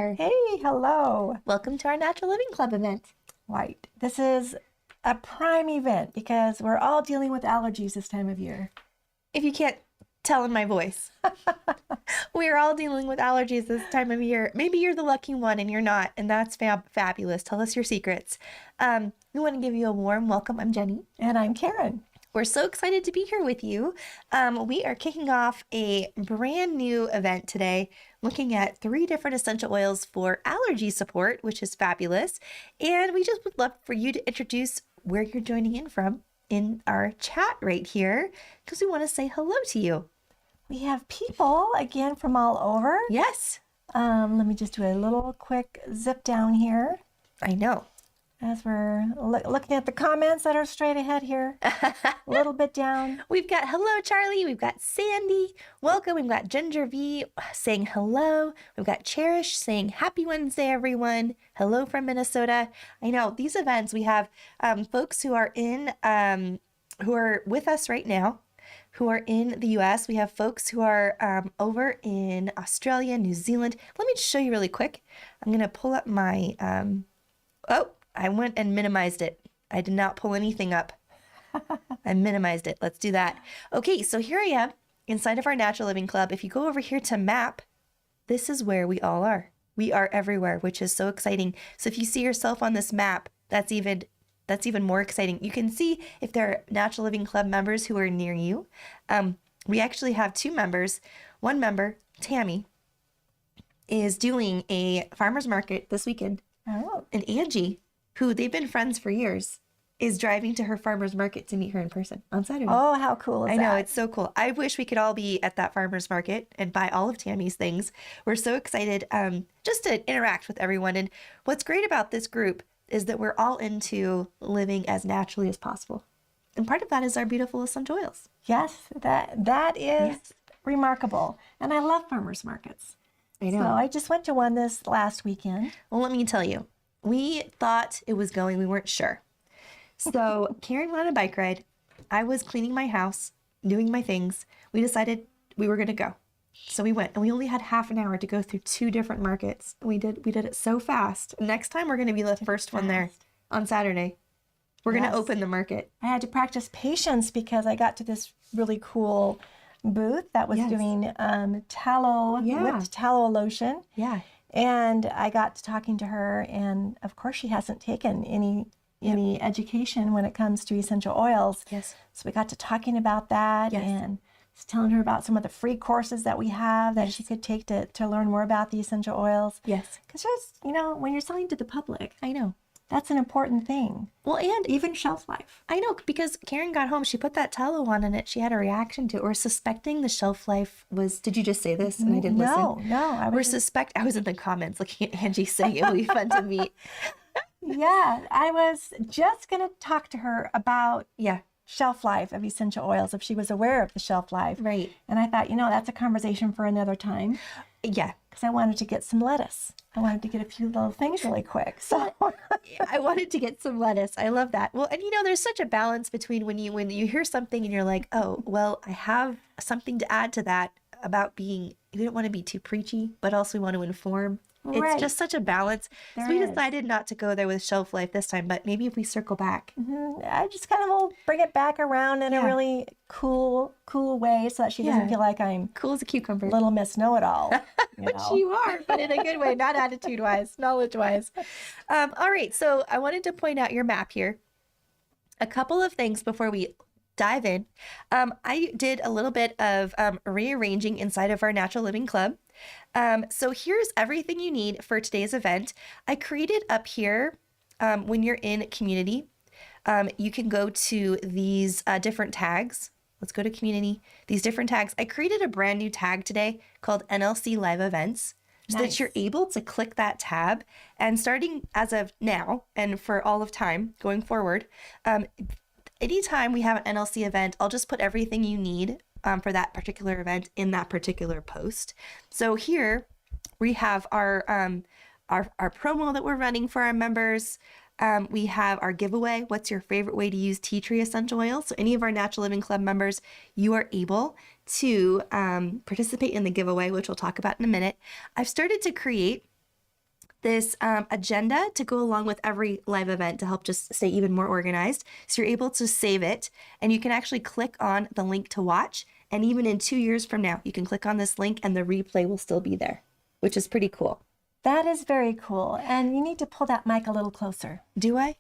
there. Hey, hello. Welcome to our Natural Living Club event. Right. This is a prime event because we're all dealing with allergies this time of year. If you can't tell in my voice, we're all dealing with allergies this time of year. Maybe you're the lucky one and you're not, and that's fabulous. Tell us your secrets. We want to give you a warm welcome. I'm Jenny. And I'm Karen. We're so excited to be here with you. We are kicking off a brand new event today, looking at 3 different essential oils for allergy support, which is fabulous. And we just would love for you to introduce where you're joining in from in our chat right here, because we want to say hello to you. We have people again from all over. Yes. Let me just do a little quick zip down here. I know. As we're looking at the comments that are straight ahead here, a little bit down. We've got hello, Charlie. We've got Sandy. Welcome. We've got Ginger V saying hello. We've got Cherish saying happy Wednesday, everyone. Hello from Minnesota. I know these events, we have folks who are who are with us right now, who are in the US. We have folks who are over in Australia, New Zealand. Let me just show you really quick. I'm going to pull up my, I went and minimized it. I did not pull anything up. I minimized it. Let's do that. Okay, so here I am inside of our Natural Living Club. If you go over here to map, this is where we all are. We are everywhere, which is so exciting. So if you see yourself on this map, that's even more exciting. You can see if there are Natural Living Club members who are near you. We actually have 2 members. One member, Tammy, is doing a farmer's market this weekend. Oh. And Angie, who they've been friends for years, is driving to her farmer's market to meet her in person on Saturday. Oh, how cool is that? I know, it's so cool. I wish we could all be at that farmer's market and buy all of Tammy's things. We're so excited just to interact with everyone. And what's great about this group is that we're all into living as naturally as possible. And part of that is our beautiful essential oils. Yes, that is remarkable. And I love farmers markets. I know. So I just went to one this last weekend. Well, let me tell you, we thought it was going, we weren't sure. So Karen went on a bike ride. I was cleaning my house, doing my things. We decided we were going to go. So we went, and we only had half an hour to go through 2 different markets. We did it so fast. Next time we're going to be the first one there on Saturday. We're going to open the market. I had to practice patience because I got to this really cool booth that was doing tallow, whipped tallow lotion. Yeah. And I got to talking to her, and of course she hasn't taken any education when it comes to essential oils. Yes. So we got to talking about that and was telling her about some of the free courses that we have that she could take to learn more about the essential oils. Yes. Because just, when you're selling to the public, I know. that's an important thing. Well, and even shelf life. I know, because Karen got home, she put that tallow on in it. She had a reaction to it. We're suspecting the shelf life was, did you just say this and I didn't listen? No. I was in the comments looking at Angie saying it would be fun to meet. Yeah, I was just going to talk to her about shelf life of essential oils, if she was aware of the shelf life. Right. And I thought, that's a conversation for another time. Yeah. Because I wanted to get some lettuce. I wanted to get a few little things really quick. So I wanted to get some lettuce. I love that. Well, and there's such a balance between when you hear something and you're like, oh, well, I have something to add to that about we don't want to be too preachy, but also we want to inform. Right. It's just such a balance. So we decided not to go there with shelf life this time, but maybe if we circle back. I just kind of will bring it back around in a really cool way so that she doesn't feel like I'm cool as a cucumber. Little Miss Know-It-All. Which you are, but in a good way, not attitude-wise, knowledge-wise. All right, so I wanted to point out your map here. A couple of things before we dive in. I did a little bit of rearranging inside of our Natural Living Club. So here's everything you need for today's event. I created up here, when you're in community, you can go to these different tags. Let's go to community, these different tags. I created a brand new tag today called NLC Live Events, so that you're able to click that tab, and starting as of now and for all of time going forward, anytime we have an NLC event, I'll just put everything you need for that particular event in that particular post. So here we have our promo that we're running for our members. We have our giveaway. What's your favorite way to use tea tree essential oil? So any of our Natural Living Club members, you are able to participate in the giveaway, which we'll talk about in a minute. I've started to create this agenda to go along with every live event to help just stay even more organized. So you're able to save it, and you can actually click on the link to watch. And even in 2 years from now, you can click on this link and the replay will still be there, which is pretty cool. That is very cool. And you need to pull that mic a little closer. Do I?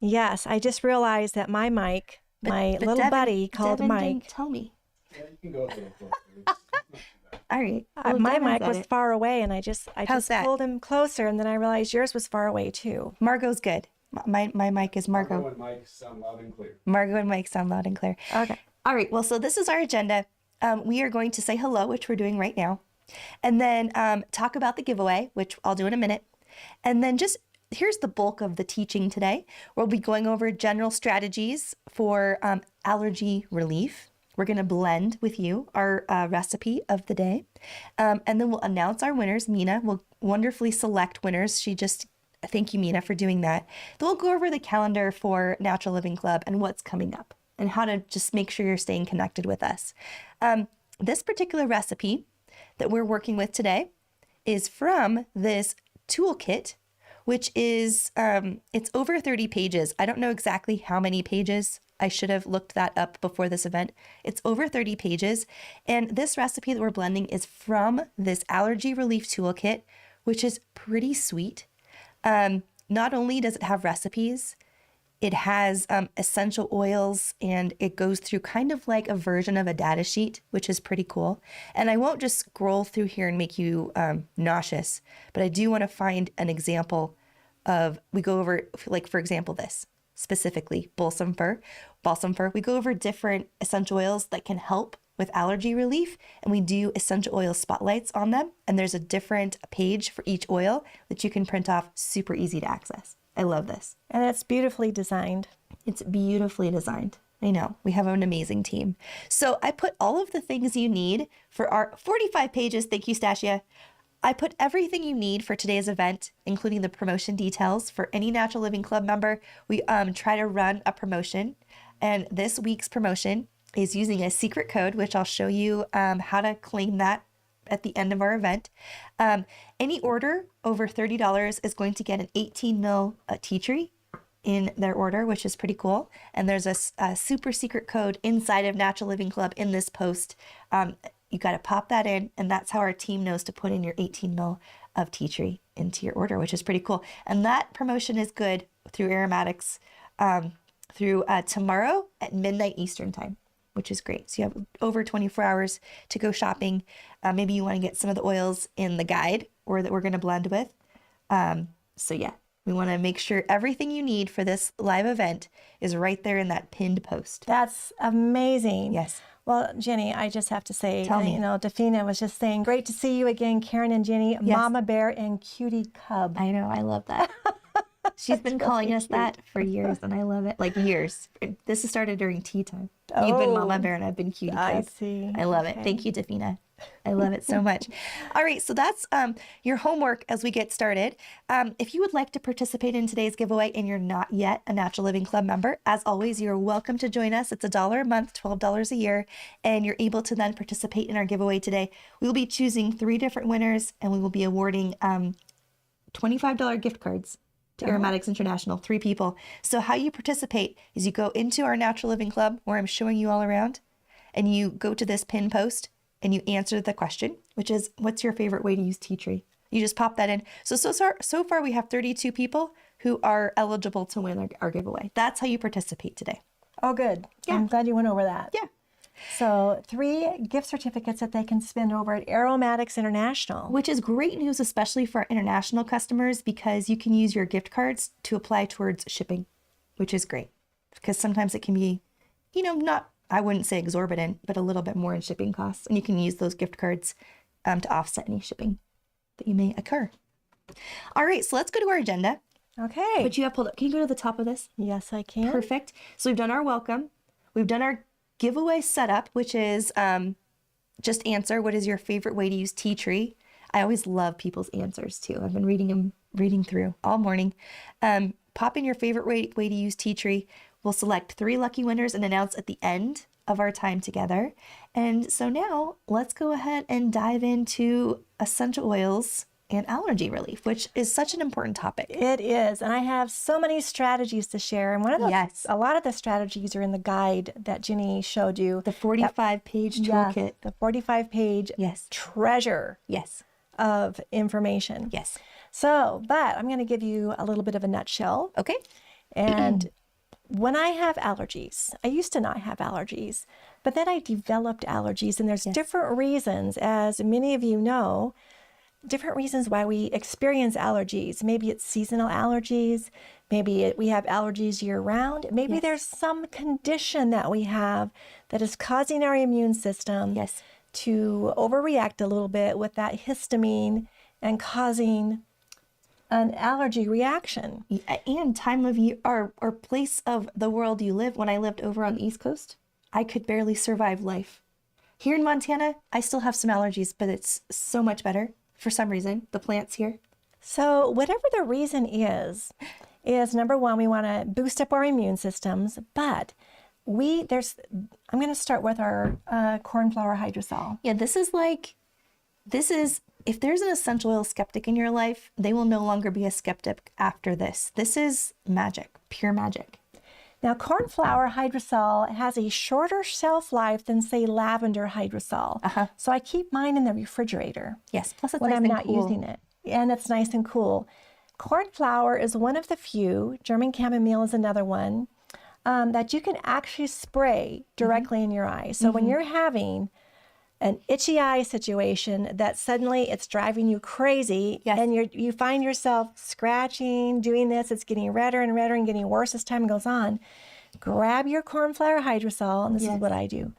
Yes, I just realized that my mic, my little Devin, buddy called Devin Mike. didn't tell me. Yeah, you can go a little closer. All right. Well, My Devin's mic at was it. far away, and I just that? pulled him closer, and then I realized yours was far away too. Margot's good. My mic is Margot. Margot and Mike sound loud and clear. Margot and Mike sound loud and clear. Okay. All right. Well, so this is our agenda. We are going to say hello, which we're doing right now, and then talk about the giveaway, which I'll do in a minute. And then just here's the bulk of the teaching today. We'll be going over general strategies for allergy relief. We're going to blend with you our recipe of the day. And then we'll announce our winners. Mina will wonderfully select winners. Thank you, Mina, for doing that. Then we'll go over the calendar for Natural Living Club and what's coming up and how to just make sure you're staying connected with us. This particular recipe that we're working with today is from this toolkit, which is, it's over 30 pages. I don't know exactly how many pages. I should have looked that up before this event. It's over 30 pages. And this recipe that we're blending is from this Allergy Relief Toolkit, which is pretty sweet. Not only does it have recipes, it has essential oils, and it goes through kind of like a version of a data sheet, which is pretty cool. And I won't just scroll through here and make you nauseous, but I do want to find an example of, we go over, like, for example, this specifically, balsam fir. We go over different essential oils that can help with allergy relief, and we do essential oil spotlights on them. And there's a different page for each oil that you can print off, super easy to access. I love this. And it's beautifully designed. It's beautifully designed. I know. We have an amazing team. So I put all of the things you need for our 45 pages. Thank you, Stasia. I put everything you need for today's event, including the promotion details. For any Natural Living Club member, we try to run a promotion. And this week's promotion is using a secret code, which I'll show you how to claim that at the end of our event. Any order over $30 is going to get an 18 ml tea tree in their order, which is pretty cool. And there's a super secret code inside of Natural Living Club in this post. You got to pop that in, and that's how our team knows to put in your 18 ml of tea tree into your order, which is pretty cool. And that promotion is good through Aromatics through tomorrow at midnight Eastern time, which is great. So you have over 24 hours to go shopping. Maybe you want to get some of the oils in the guide or that we're going to blend with. So yeah, we want to make sure everything you need for this live event is right there in that pinned post. That's amazing. Yes. Well, Jenny, I just have to say, Tell me. you know, Dafina was just saying, great to see you again, Karen and Jenny, Yes. Mama Bear and Cutie Cub. I know. I love that. She's been calling us that for years, and I love it. Like years. This has started during tea time. You've been Mama Bear, and I've been Cutie I Cub. see. I love it. Thank you, Dafina. I love it so much. All right, so that's your homework as we get started. If you would like to participate in today's giveaway and you're not yet a Natural Living Club member, as always, you're welcome to join us. It's $1 a month, $12 a year, and you're able to then participate in our giveaway today. We will be choosing 3 different winners, and we will be awarding $25 gift cards to Aromatics International, 3 people. So how you participate is you go into our Natural Living Club, where I'm showing you all around, and you go to this pin post, and you answer the question, which is, what's your favorite way to use tea tree? You just pop that in. So far we have 32 people who are eligible to win our giveaway. That's how you participate today. Oh, good. Yeah. I'm glad you went over that. Yeah. So 3 gift certificates that they can spend over at Aromatics International. Which is great news, especially for our international customers, because you can use your gift cards to apply towards shipping, which is great. Because sometimes it can be, not, I wouldn't say exorbitant, but a little bit more in shipping costs. And you can use those gift cards to offset any shipping that you may occur. All right, so let's go to our agenda. Okay. Which you have pulled up. Can you go to the top of this? Yes, I can. Perfect. So we've done our welcome. We've done our giveaway setup, which is just answer, what is your favorite way to use tea tree? I always love people's answers too. I've been reading through all morning. Pop in your favorite way to use tea tree. We'll select 3 lucky winners and announce at the end of our time together. And so now let's go ahead and dive into essential oils and allergy relief, which is such an important topic. It is. And I have so many strategies to share. And one of the, a lot of the strategies are in the guide that Ginny showed you. The 45-page toolkit. Yes, the 45-page treasure of information. Yes. So, but I'm going to give you a little bit of a nutshell. Okay. And when I have allergies, I used to not have allergies, but then I developed allergies. And there's different reasons, as many of you know, different reasons why we experience allergies. Maybe it's seasonal allergies. Maybe we have allergies year round. Maybe there's some condition that we have that is causing our immune system to overreact a little bit with that histamine and causing an allergy reaction. And time of year or place of the world you live. When I lived over on the East Coast, I could barely survive life. Here in Montana, I still have some allergies, but it's so much better. For some reason, the plants here. So whatever the reason is number one, we want to boost up our immune systems, but I'm going to start with our cornflower hydrosol. Yeah, this is, if there's an essential oil skeptic in your life, they will no longer be a skeptic after this. This is magic, pure magic. Now, cornflower hydrosol has a shorter shelf life than, say, lavender hydrosol. So I keep mine in the refrigerator. Yes, plus it's when nice I'm and not cool. using it. And it's nice and cool. Cornflower is one of the few, German chamomile is another one, that you can actually spray directly in your eyes. So when you're having an itchy eye situation that suddenly it's driving you crazy and you find yourself scratching, doing this, it's getting redder and redder and getting worse as time goes on, grab your cornflower hydrosol, and this is what I do.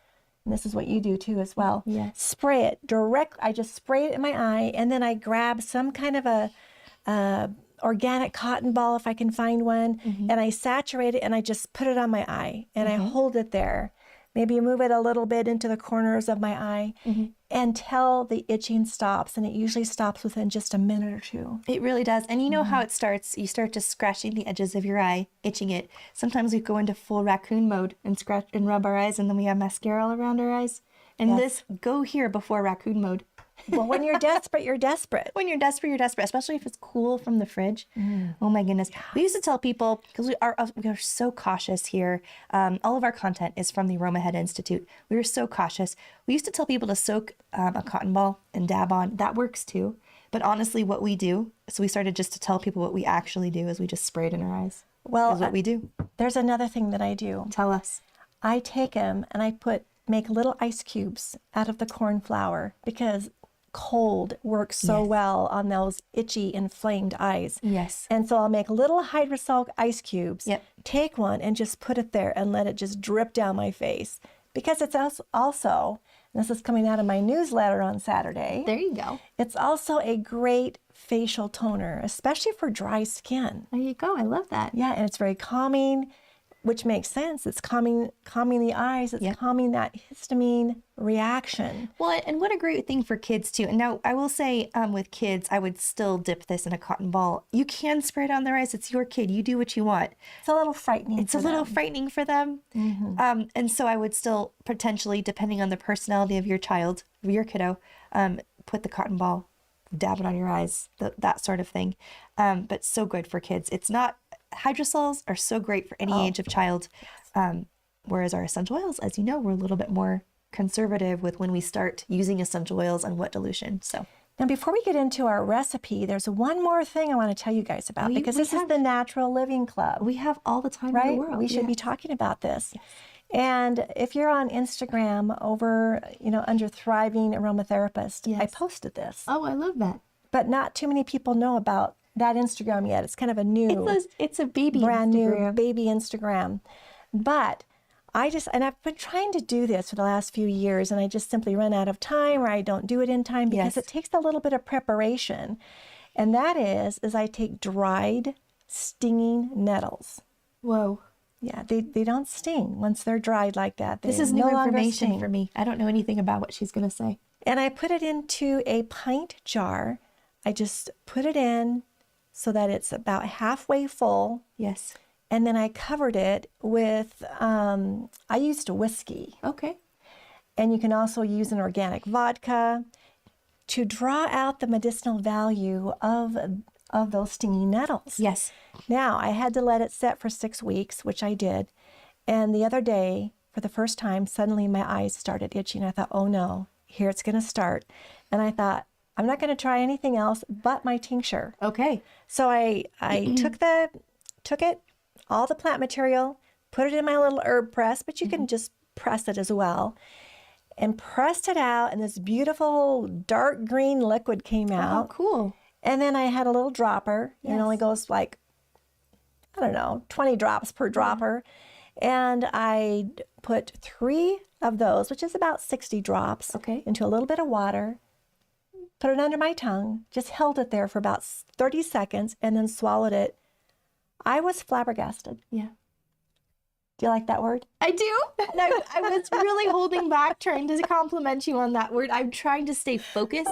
And this is what you do too as well. Spray it direct. I just spray it in my eye, and then I grab some kind of a organic cotton ball if I can find one, and I saturate it and I just put it on my eye and I hold it there. Maybe move it a little bit into the corners of my eye until the itching stops. And it usually stops within just a minute or two. It really does. And you know how it starts. You start just scratching the edges of your eye, itching it. Sometimes we go into full raccoon mode and scratch and rub our eyes, and then we have mascara all around our eyes. And this, go here before raccoon mode. Well, when you're desperate, you're desperate. When you're desperate, you're desperate, especially if it's cool from the fridge. Oh my goodness. We used to tell people, because we are so cautious here. All of our content is from the Aroma Head Institute. We were so cautious. We used to tell people to soak a cotton ball and dab on. That works too. But honestly, what we do, so we started just to tell people what we actually do is we just spray it in our eyes. Well, is what we do. There's another thing that I do. Tell us. I take them and I make little ice cubes out of the corn flour because cold works so well on those itchy, inflamed eyes. Yes. And so I'll make little hydrosol ice cubes, take one and just put it there and let it just drip down my face. Because it's also, and this is coming out of my newsletter on Saturday. There you go. It's also a great facial toner, especially for dry skin. There you go. I love that. Yeah, and it's very calming, which makes sense. It's calming the eyes. It's calming that histamine reaction. Well, and what a great thing for kids too. And now I will say with kids, I would still dip this in a cotton ball. You can spray it on their eyes. It's your kid. You do what you want. It's a little frightening. It's a little frightening for them. And so I would still potentially, depending on the personality of your child, of your kiddo, put the cotton ball, dab it on your eyes, that sort of thing. But so good for kids. It's not, hydrosols are so great for any age of child. Whereas our essential oils, as you know, we're a little bit more conservative with when we start using essential oils and what dilution. So now, before we get into our recipe, there's one more thing I want to tell you guys about because this is the Natural Living Club. We have all the time in the world. We should be talking about this. And if you're on Instagram over, under Thriving Aromatherapist, I posted this. Oh, I love that. But not too many people know about that Instagram yet. It's kind of a new, it's a baby brand Instagram. New baby Instagram. But I've been trying to do this for the last few years, and I just simply run out of time, or I don't do it in time because it takes a little bit of preparation. And that is I take dried stinging nettles. Whoa. Yeah, they don't sting once they're dried like that. This is new information for me. I don't know anything about what she's going to say. And I put it into a pint jar. I just put it in so that it's about halfway full. Yes. And then I covered it with, I used whiskey. Okay. And you can also use an organic vodka. to draw out the medicinal value of those stinging nettles. Yes. Now, I had to let it set for 6 weeks, which I did. And the other day, for the first time, suddenly my eyes started itching. I thought, oh no, here it's going to start. And I thought, I'm not going to try anything else but my tincture. Okay. So I took it, all the plant material, put it in my little herb press, but you can just press it as well, and pressed it out, and this beautiful dark green liquid came out. Oh, cool. And then I had a little dropper. It only goes like, I don't know, 20 drops per dropper. And I put 3 of those, which is about 60 drops, into a little bit of water, put it under my tongue, just held it there for about 30 seconds, and then swallowed it. I was flabbergasted. Yeah. Do you like that word? I do. And I was really holding back trying to compliment you on that word. I'm trying to stay focused.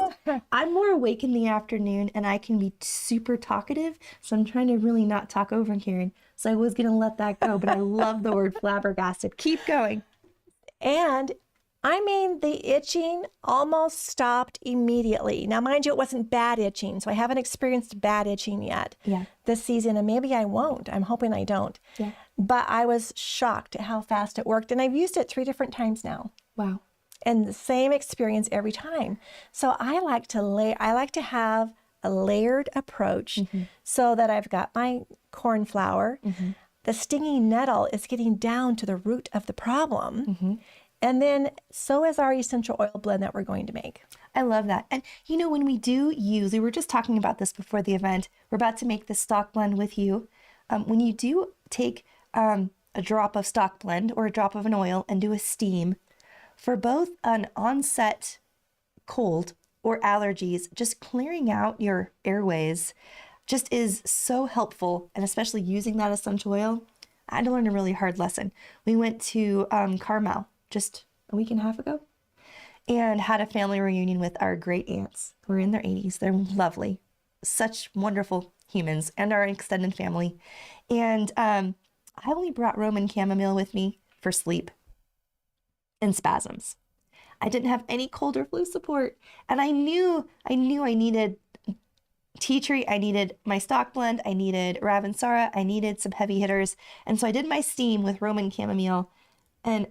I'm more awake in the afternoon and I can be super talkative. So I'm trying to really not talk over Karen. So I was going to let that go, but I love the word flabbergasted. Keep going. And I mean, the itching almost stopped immediately. Now, mind you, it wasn't bad itching, so I haven't experienced bad itching yet this season, and maybe I won't. I'm hoping I don't. Yeah. But I was shocked at how fast it worked, and I've used it 3 different times now. Wow. And the same experience every time. So I like to have a layered approach so that I've got my corn flour. The stinging nettle is getting down to the root of the problem. And then so is our essential oil blend that we're going to make. I love that. And you know, when we do use, we were just talking about this before the event, we're about to make the stock blend with you. When you do take a drop of stock blend or a drop of an oil and do a steam, for both an onset cold or allergies, just clearing out your airways just is so helpful. And especially using that essential oil, I had to learn a really hard lesson. We went to Carmel just a week and a half ago and had a family reunion with our great aunts who are in their 80s. They're lovely, such wonderful humans, and our extended family. And I only brought Roman chamomile with me for sleep and spasms. I didn't have any cold or flu support. And I knew I needed tea tree, I needed my stock blend, I needed Ravensara, I needed some heavy hitters. And so I did my steam with Roman chamomile, and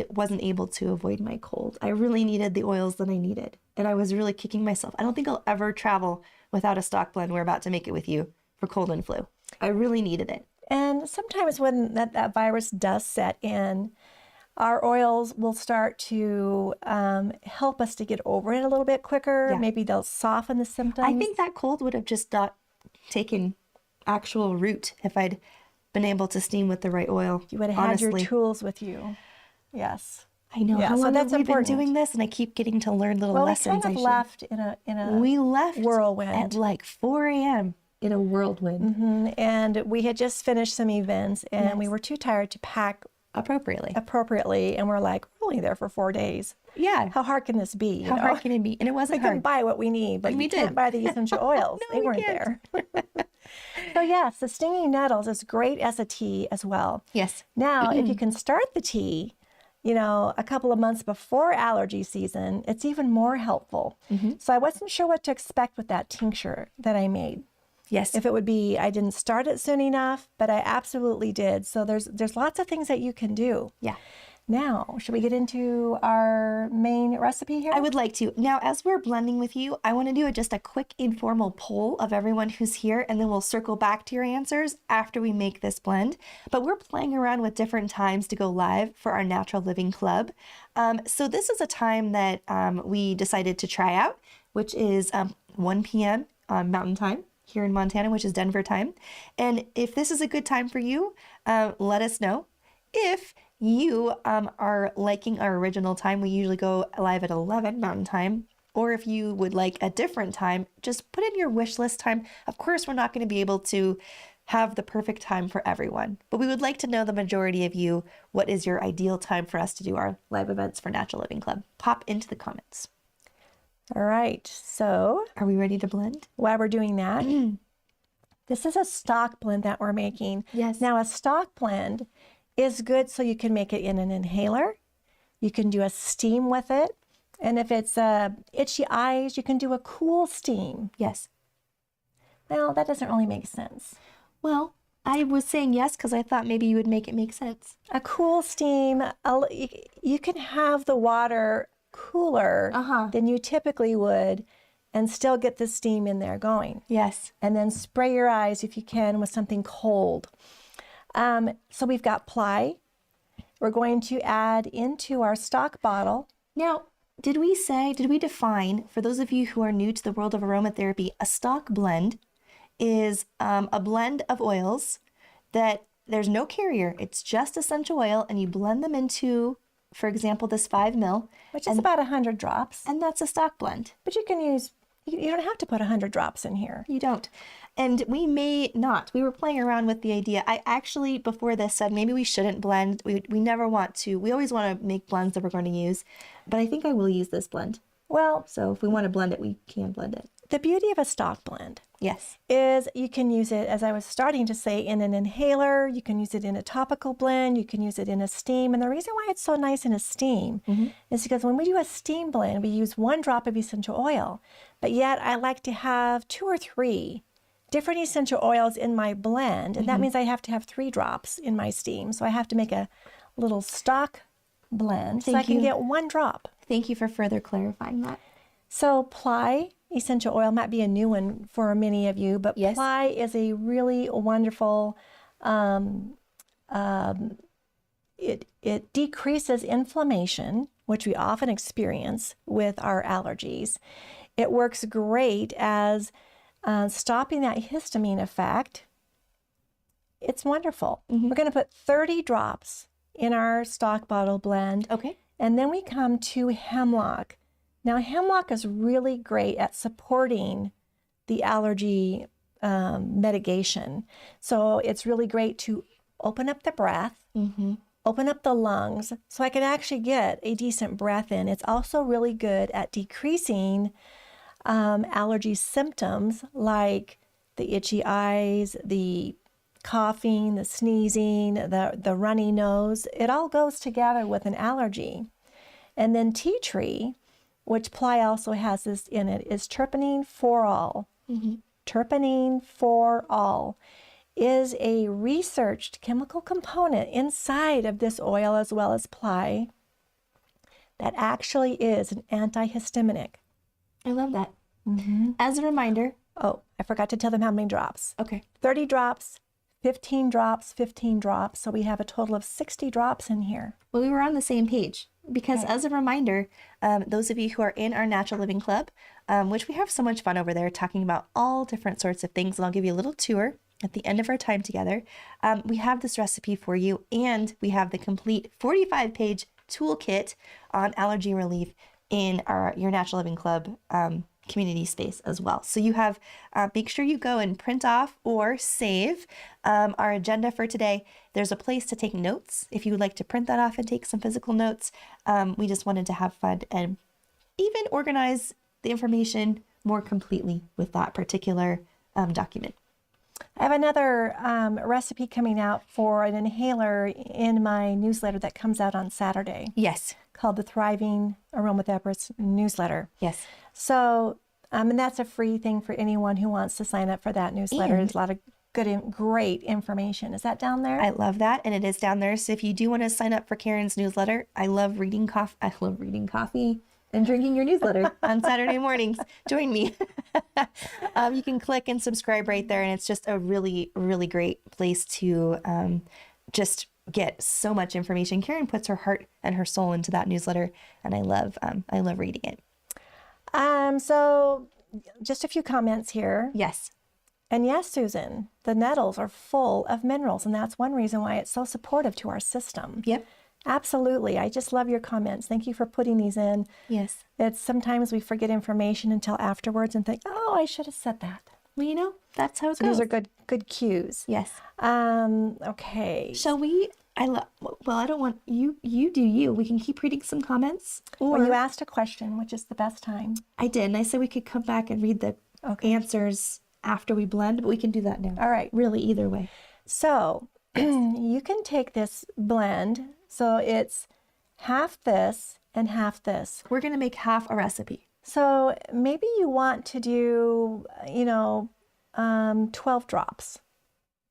wasn't able to avoid my cold. I really needed the oils that I needed. And I was really kicking myself. I don't think I'll ever travel without a stock blend. We're about to make it with you for cold and flu. I really needed it. And sometimes when that virus does set in, our oils will start to help us to get over it a little bit quicker. Yeah. Maybe they'll soften the symptoms. I think that cold would have just not taken actual root if I'd been able to steam with the right oil. You would have had your tools with you. Yes. I know. Yeah, How so long that's have we been important. doing this? And I keep getting to learn little Well, we lessons. kind of left in a We left whirlwind. at like 4 a.m. in a whirlwind. And we had just finished some events, and we were too tired to pack Appropriately. and we're like, we're only there for 4 days. Yeah. How hard can this be? How hard can it be? And it We wasn't can hard. buy what we need, but And we we can't did. buy the essential oils. No, They we weren't can't. there. So yes, the stinging nettles is great as a tea as well. Yes. Now, if you can start the tea, a couple of months before allergy season, it's even more helpful. So I wasn't sure what to expect with that tincture that I made. Yes. If it would be, I didn't start it soon enough, but I absolutely did. So there's lots of things that you can do. Yeah. Now, should we get into our main recipe here? I would like to. Now, as we're blending with you, I want to do just a quick informal poll of everyone who's here, and then we'll circle back to your answers after we make this blend. But we're playing around with different times to go live for our Natural Living Club. So this is a time that we decided to try out, which is 1 p.m. Mountain Time here in Montana, which is Denver time. And if this is a good time for you, let us know. If you are liking our original time, we usually go live at 11 Mountain Time. Or if you would like a different time, just put in your wish list time. Of course, we're not going to be able to have the perfect time for everyone, but we would like to know the majority of you, what is your ideal time for us to do our live events for Natural Living Club? Pop into the comments. All right. So Are we ready to blend? while we're doing that, this is a stock blend that we're making. Yes. Now, a stock blend is good so you can make it in an inhaler. You can do a steam with it. And if it's itchy eyes, you can do a cool steam. Yes. Well, that doesn't really make sense. Well, I was saying yes because I thought maybe you would make it make sense. A cool steam, you can have the water cooler than you typically would and still get the steam in there going. Yes. And then spray your eyes if you can with something cold. So we've got Plai. We're going to add into our stock bottle. Now, did we define, for those of you who are new to the world of aromatherapy, a stock blend is a blend of oils that there's no carrier. It's just essential oil, and you blend them into, for example, this 5 ml. Which is about 100 drops. And that's a stock blend. But you can use, you don't have to put 100 drops in here. You don't. And we may not. We were playing around with the idea. I actually, before this, said maybe we shouldn't blend. We never want to. We always want to make blends that we're going to use. But I think I will use this blend. Well, So if we want to blend it, we can blend it. the beauty of a stock blend Yes. is you can use it, as I was starting to say, in an inhaler. You can use it in a topical blend. You can use it in a steam. And the reason why it's so nice in a steam is because when we do a steam blend, we use 1 drop of essential oil. But yet I like to have 2 or 3 different essential oils in my blend. And that means I have to have 3 drops in my steam. So I have to make a little stock blend so I Thank can you. get 1 drop. Thank you for further clarifying that. So Plai essential oil might be a new one for many of you, but Yes. Plai is a really wonderful, it decreases inflammation, which we often experience with our allergies. It works great as stopping that histamine effect. It's wonderful. We're going to put 30 drops in our stock bottle blend. Okay. And then we come to Hemlock. Now, Hemlock is really great at supporting the allergy mitigation. So it's really great to open up the breath, open up the lungs, so I can actually get a decent breath in. It's also really good at decreasing allergy symptoms like the itchy eyes, the coughing, the sneezing, the runny nose. It all goes together with an allergy. And then tea tree, which Plai also has this in it, is terpenine for all. Terpenine for all is a researched chemical component inside of this oil as well as Plai that actually is an antihistaminic. I love that. As a reminder. Oh, I forgot to tell them how many drops. Okay. 30 drops, 15 drops, 15 drops. So we have a total of 60 drops in here. Well, we were on the same page because as a reminder, those of you who are in our Natural Living Club, which we have so much fun over there talking about all different sorts of things, and I'll give you a little tour at the end of our time together. We have this recipe for you, and we have the complete 45-page toolkit on allergy relief in your Natural Living Club community space as well. So you have, make sure you go and print off or save our agenda for today. There's a place to take notes if you would like to print that off and take some physical notes. We just wanted to have fun and even organize the information more completely with that particular document. I have another recipe coming out for an inhaler in my newsletter that comes out on Saturday. Yes. Called the Thriving Aromatherapists newsletter. Yes. So, and that's a free thing for anyone who wants to sign up for that newsletter. And There's a lot of great information. Is that down there? I love that, and it is down there. So if you do want to sign up for Karen's newsletter, I love reading coffee and drinking your newsletter on Saturday mornings. Join me. You can click and subscribe right there, and it's just a really, really great place to just get so much information. Karen puts her heart and her soul into that newsletter, and I love reading it. So just a few comments here. Yes. And yes, Susan, the nettles are full of minerals, and that's one reason why it's so supportive to our system. Yep. Absolutely. I just love your comments. Thank you for putting these in. Yes. It's sometimes we forget information until afterwards and think, oh, I should have said that. Well, that's how it So goes. those are good cues. Yes. Okay. Shall we? I don't want you do you. We can keep reading some comments. Or Well, you asked a question, which is the best time. I did, and I said we could come back and read the answers after we blend, but we can do that now. All right. Really, either way. So you can take this blend. So it's half this and half this. We're going to make half a recipe. So maybe you want to do, 12 drops.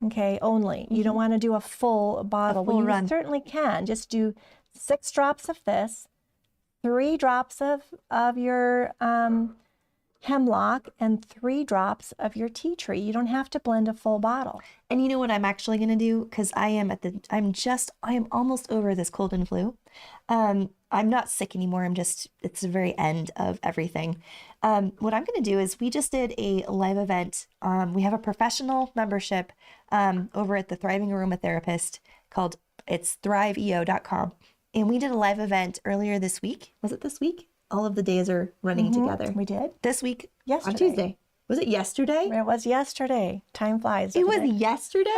Okay, only. You don't want to do a full bottle. full You run. certainly can. Just do 6 drops of this, 3 drops of your hemlock, and 3 drops of your tea tree. You don't have to blend a full bottle. And you know what I'm actually going to do? Because I am almost over this cold and flu. I'm not sick anymore. It's the very end of everything. What I'm going to do is we just did a live event. We have a professional membership over at the Thriving Aromatherapist called, it's thriveo.com. And we did a live event earlier this week. Was it this week? All of the days are running together. We did. This week, Yesterday. on Tuesday. Was it yesterday? It was yesterday. Time flies. It doesn't was yesterday?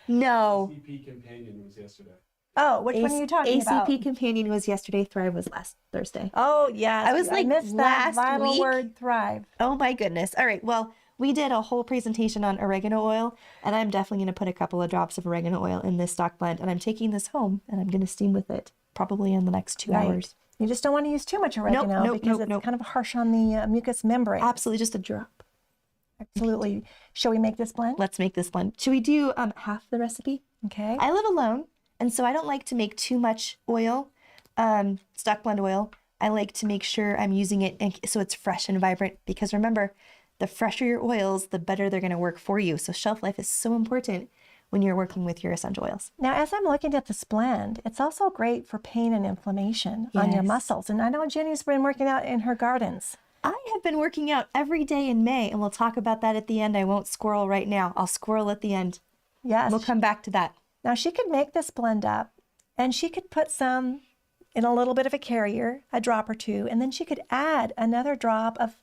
No. ACP Companion was yesterday. Oh, which one are you talking about? ACP Companion was yesterday. Thrive was last Thursday. Oh, yes. I was like, missed that last vital week? word, thrive. Oh my goodness. All right. Well, we did a whole presentation on oregano oil, and I'm definitely going to put a couple of drops of oregano oil in this stock blend, and I'm taking this home and I'm going to steam with it probably in the next 2 Right. hours. You just don't want to use too much oregano because it's kind of harsh on the mucus membrane. Absolutely, just a drop. Absolutely. Shall we make this blend? Let's make this blend. Should we do half the recipe? Okay. I live alone, and so I don't like to make too much oil, stock blend oil. I like to make sure I'm using it so it's fresh and vibrant, because remember, the fresher your oils, the better they're going to work for you. So shelf life is so important when you're working with your essential oils. Now, as I'm looking at this blend, it's also great for pain and inflammation on your Yes. muscles. And I know Jenny's been working out in her gardens. I have been working out every day in May, and we'll talk about that at the end. I won't squirrel right now. I'll squirrel at the end. Yes. We'll come back to that. Now, she could make this blend up, and she could put some in a little bit of a carrier, a drop or two, and then she could add another drop of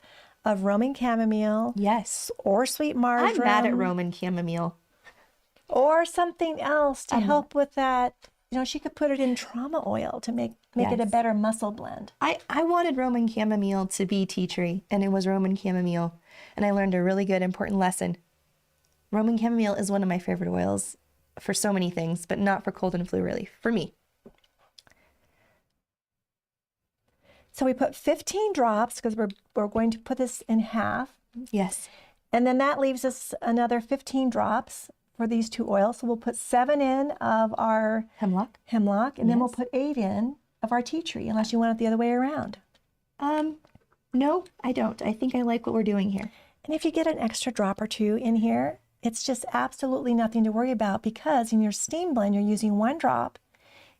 Roman chamomile Yes. or sweet marjoram. I'm mad at Roman chamomile. Or something else to help with that. She could put it in trauma oil to make it a Yes. better muscle blend. I wanted Roman chamomile to be tea tree, and it was Roman chamomile. And I learned a really good, important lesson. Roman chamomile is one of my favorite oils for so many things, but not for cold and flu relief, for me. So we put 15 drops because we're going to put this in half. Yes. And then that leaves us another 15 drops for these 2 oils. So we'll put 7 in of our Hemlock? hemlock, and then we'll Yes. put 8 in of our tea tree, unless you want it the other way around. No, I don't. I think I like what we're doing here. And if you get an extra drop or 2 in here, it's just absolutely nothing to worry about, because in your steam blend, you're using 1 drop.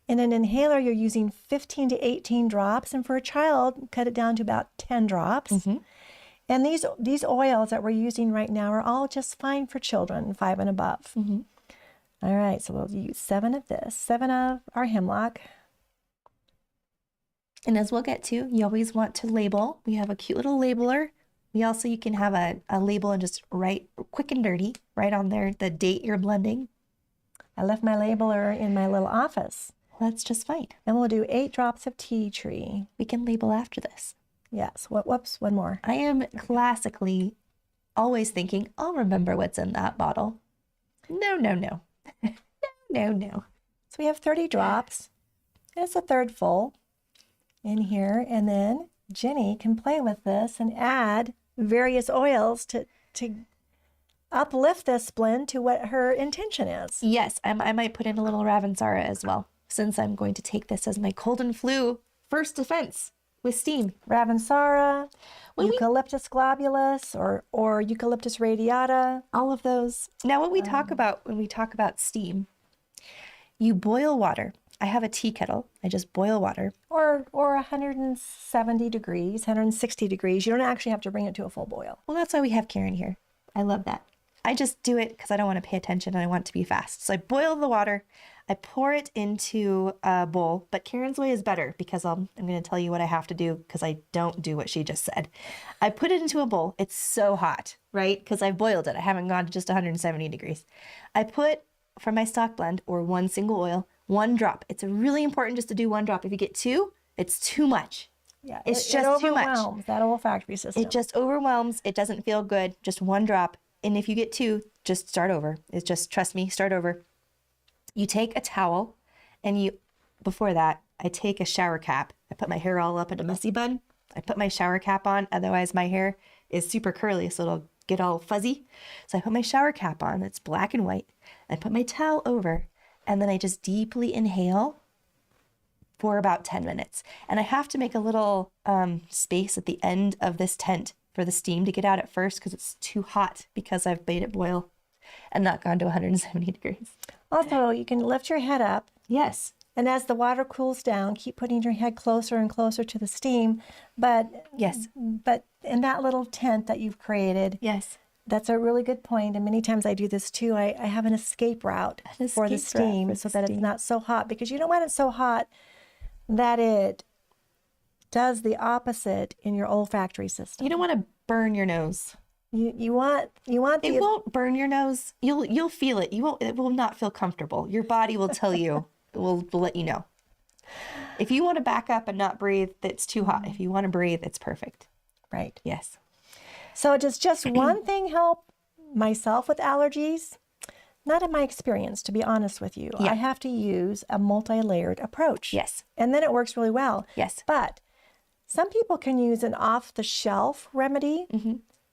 In an inhaler, you're using 15 to 18 drops. And for a child, cut it down to about 10 drops. Mm-hmm. And these oils that we're using right now are all just fine for children 5 and above. Mm-hmm. All right, so we'll use 7 of this, 7 of our hemlock. And as we'll get to, you always want to label. We have a cute little labeler. You can have a label and just write quick and dirty, right on there, the date you're blending. I left my labeler in my little office. That's just fine. And we'll do 8 drops of tea tree. We can label after this. Yes, whoops, 1 more. I am classically always thinking, I'll remember what's in that bottle. No. No. So we have 30 drops. It's a third full in here. And then Jenny can play with this and add various oils to uplift this blend to what her intention is. Yes, I might put in a little Ravensara as well, since I'm going to take this as my cold and flu first defense with steam. Ravensara, Eucalyptus globulus, or Eucalyptus radiata. All of those. Now, what we talk about when we talk about steam, you boil water. I have a tea kettle. I just boil water. Or 170 degrees, 160 degrees. You don't actually have to bring it to a full boil. Well, that's why we have Karen here. I love that. I just do it because I don't want to pay attention and I want it to be fast. So I boil the water. I pour it into a bowl, but Karen's way is better because I'm going to tell you what I have to do because I don't do what she just said. I put it into a bowl. It's so hot, right? Because I've boiled it. I haven't gone to just 170 degrees. I put, for my stock blend or 1 single oil, 1 drop. It's really important just to do 1 drop. If you get 2, it's too much. Yeah, It's it just too much. overwhelms that olfactory system. It just overwhelms. It doesn't feel good. Just 1 drop. And if you get 2, just start over. It's just, trust me, start over. You take a towel and before that, I take a shower cap. I put my hair all up in a messy bun. I put my shower cap on. Otherwise, my hair is super curly, so it'll get all fuzzy. So I put my shower cap on. It's black and white. I put my towel over, and then I just deeply inhale for about 10 minutes. And I have to make a little space at the end of this tent for the steam to get out at first because it's too hot because I've made it boil and not gone to 170 degrees. Also, you can lift your head up. Yes. And as the water cools down, keep putting your head closer and closer to the steam. But Yes. But in that little tent that you've created, Yes. that's a really good point. And many times I do this too. I have an escape route for the escape route steam for so the that steam. it's not so hot, because you don't want it so hot that it does the opposite in your olfactory system. You don't want to burn your nose. You want It the won't burn your nose. You'll feel it. It will not feel comfortable. Your body will tell you. Will let you know. If you want to back up and not breathe, it's too hot. If you want to breathe, it's perfect. right. Yes. So does just one thing help myself with allergies? Not in my experience, to be honest with you. Yeah. I have to use a multi-layered approach. Yes. And then it works really well. Yes. But some people can use an off-the-shelf remedy.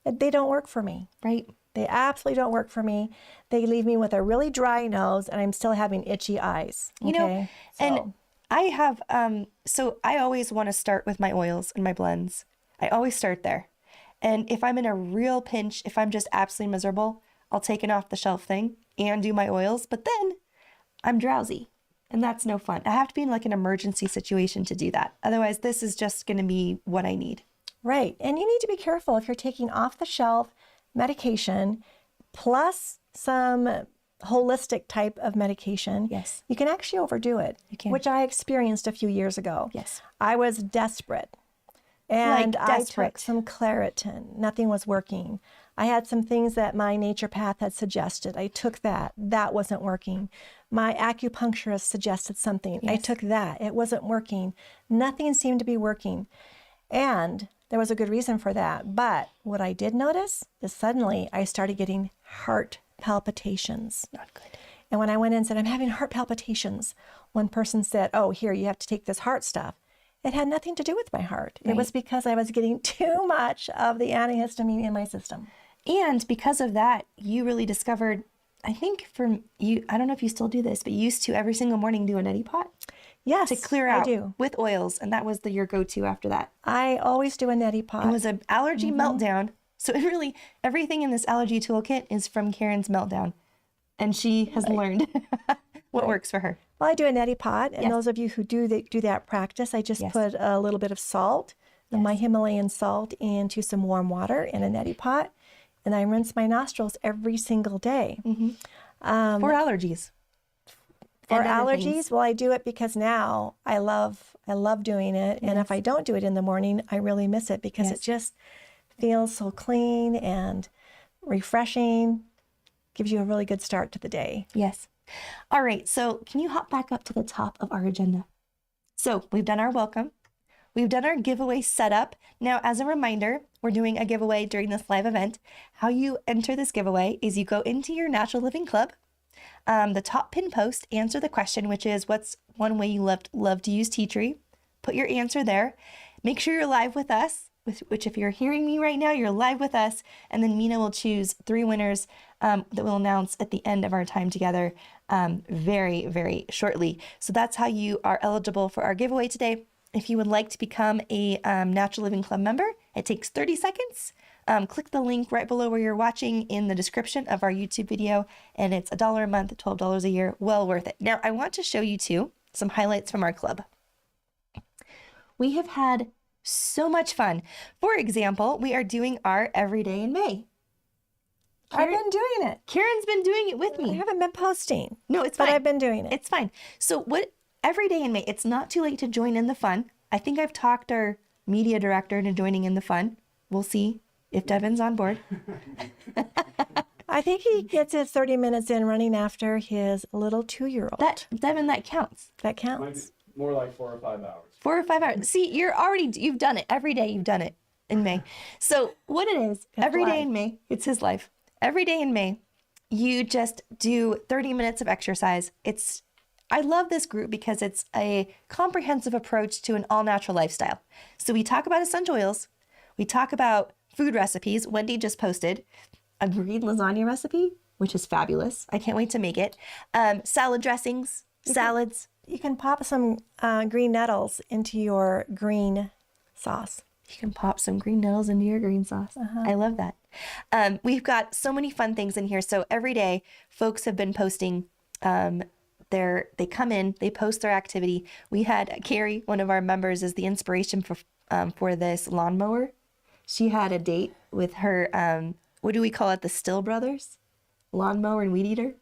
They don't work for me. Right. They absolutely don't work for me. They leave me with a really dry nose, and I'm still having itchy eyes. You know, okay? and I have, so I always want to start with my oils and my blends. I always start there. And if I'm in a real pinch, if I'm just absolutely miserable, I'll take an off the shelf thing and do my oils, but then I'm drowsy and that's no fun. I have to be in like an emergency situation to do that. Otherwise, this is just going to be what I need. Right. And you need to be careful if you're taking off-the-shelf medication plus some holistic type of medication. Yes. You can actually overdo it, You can. which I experienced a few years ago. Yes. I was desperate. And Like I desperate. took some Claritin. Nothing was working. I had some things that my naturopath had suggested. I took that. That wasn't working. My acupuncturist suggested something. I Yes. took that. It wasn't working. Nothing seemed to be working. And there was a good reason for that. But what I did notice is suddenly I started getting heart palpitations. Not good. And when I went in and said, I'm having heart palpitations, one person said, oh, here, you have to take this heart stuff. It had nothing to do with my heart. It was because I was getting too much of the antihistamine in my system. And because of that, you really discovered, I think for you, I don't know if you still do this, but you used to every single morning do a neti pot Yes, to clear I out do. with oils. And that was your go-to after that. I always do a neti pot. It was an allergy meltdown. So it really, everything in this allergy toolkit is from Karen's meltdown. And she has learned what works for her. Well, I do a neti pot, and Yes. those of you who do that practice, I just Yes. put a little bit of salt, my Himalayan salt, into some warm water in a neti pot, and I rinse my nostrils every single day. For allergies. For And other allergies, things. well, I do it because now I love doing it, and if I don't do it in the morning, I really miss it because it just feels so clean and refreshing. Gives you a really good start to the day. Yes. All right. So can you hop back up to the top of our agenda? So we've done our welcome. We've done our giveaway setup. Now, as a reminder, we're doing a giveaway during this live event. How you enter this giveaway is you go into your Natural Living Club, the top pin post, answer the question, which is what's one way you love to use tea tree? Put your answer there. Make sure you're live with us, which if you're hearing me right now, you're live with us. And then Mina will choose 3 winners that we'll announce at the end of our time together very, very shortly. So that's how you are eligible for our giveaway today. If you would like to become a Natural Living Club member, it takes 30 seconds. Click the link right below where you're watching in the description of our YouTube video, and it's $1 a month, $12 a year, well worth it. Now, I want to show you too some highlights from our club. We have had so much fun. For example, we are doing our Everyday in May. I've been doing it. Karen's been doing it with I me. haven't been posting, No, it's but fine. I've been doing it. It's fine. So what every day in May, it's not too late to join in the fun. I think I've talked our media director into joining in the fun. We'll see if Devin's on board. I think he gets his 30 minutes in running after his little 2-year-old. Devin, that counts. That Might counts. be more like 4 or 5 hours. 4 or 5 hours. See, you've done it. Every day you've done it in May. So what it is, every day in May, it's his life. Every day in May, you just do 30 minutes of exercise. It's I love this group because it's a comprehensive approach to an all-natural lifestyle. So we talk about essential oils. We talk about food recipes. Wendy just posted a green lasagna recipe, which is fabulous. I can't wait to make it. Salad dressings, salads. You can pop some green nettles into your green sauce. You can pop some green nettles into your green sauce. I love that. We've got so many fun things in here. So every day, folks have been posting they come in, they post their activity. We had Carrie, one of our members, is the inspiration for this lawnmower. She had a date with her, what do we call it? The Still brothers? Lawnmower and weed eater?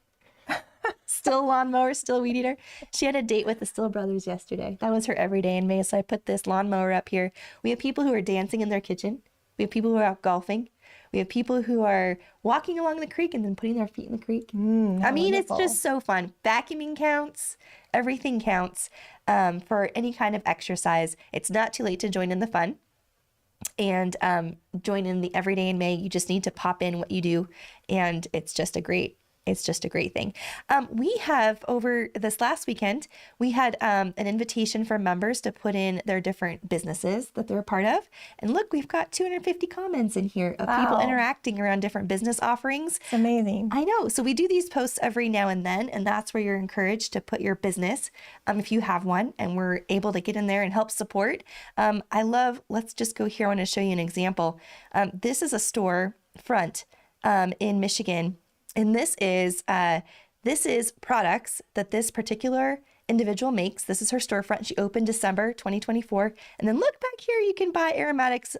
Still lawnmower, still weed eater. She had a date with the Still brothers yesterday. That was her everyday in May. So I put this lawnmower up here. We have people who are dancing in their kitchen. We have people who are out golfing. We have people who are walking along the creek and then putting their feet in the creek. I mean, wonderful. It's just so fun. Vacuuming counts. Everything counts for any kind of exercise. It's not too late to join in the fun and join in the everyday in May. You just need to pop in what you do, and it's just a great thing. We have, over this last weekend, we had an invitation for members to put in their different businesses that they're a part of. And look, we've got 250 comments in here of people interacting around different business offerings. It's amazing. I know. So we do these posts every now and then, and that's where you're encouraged to put your business, if you have one, and we're able to get in there and help support. Let's just go here. I want to show you an example. This is a store front in Michigan. And this is products that this particular individual makes. This is her storefront. She opened December 2024. And then look back here, you can buy aromatics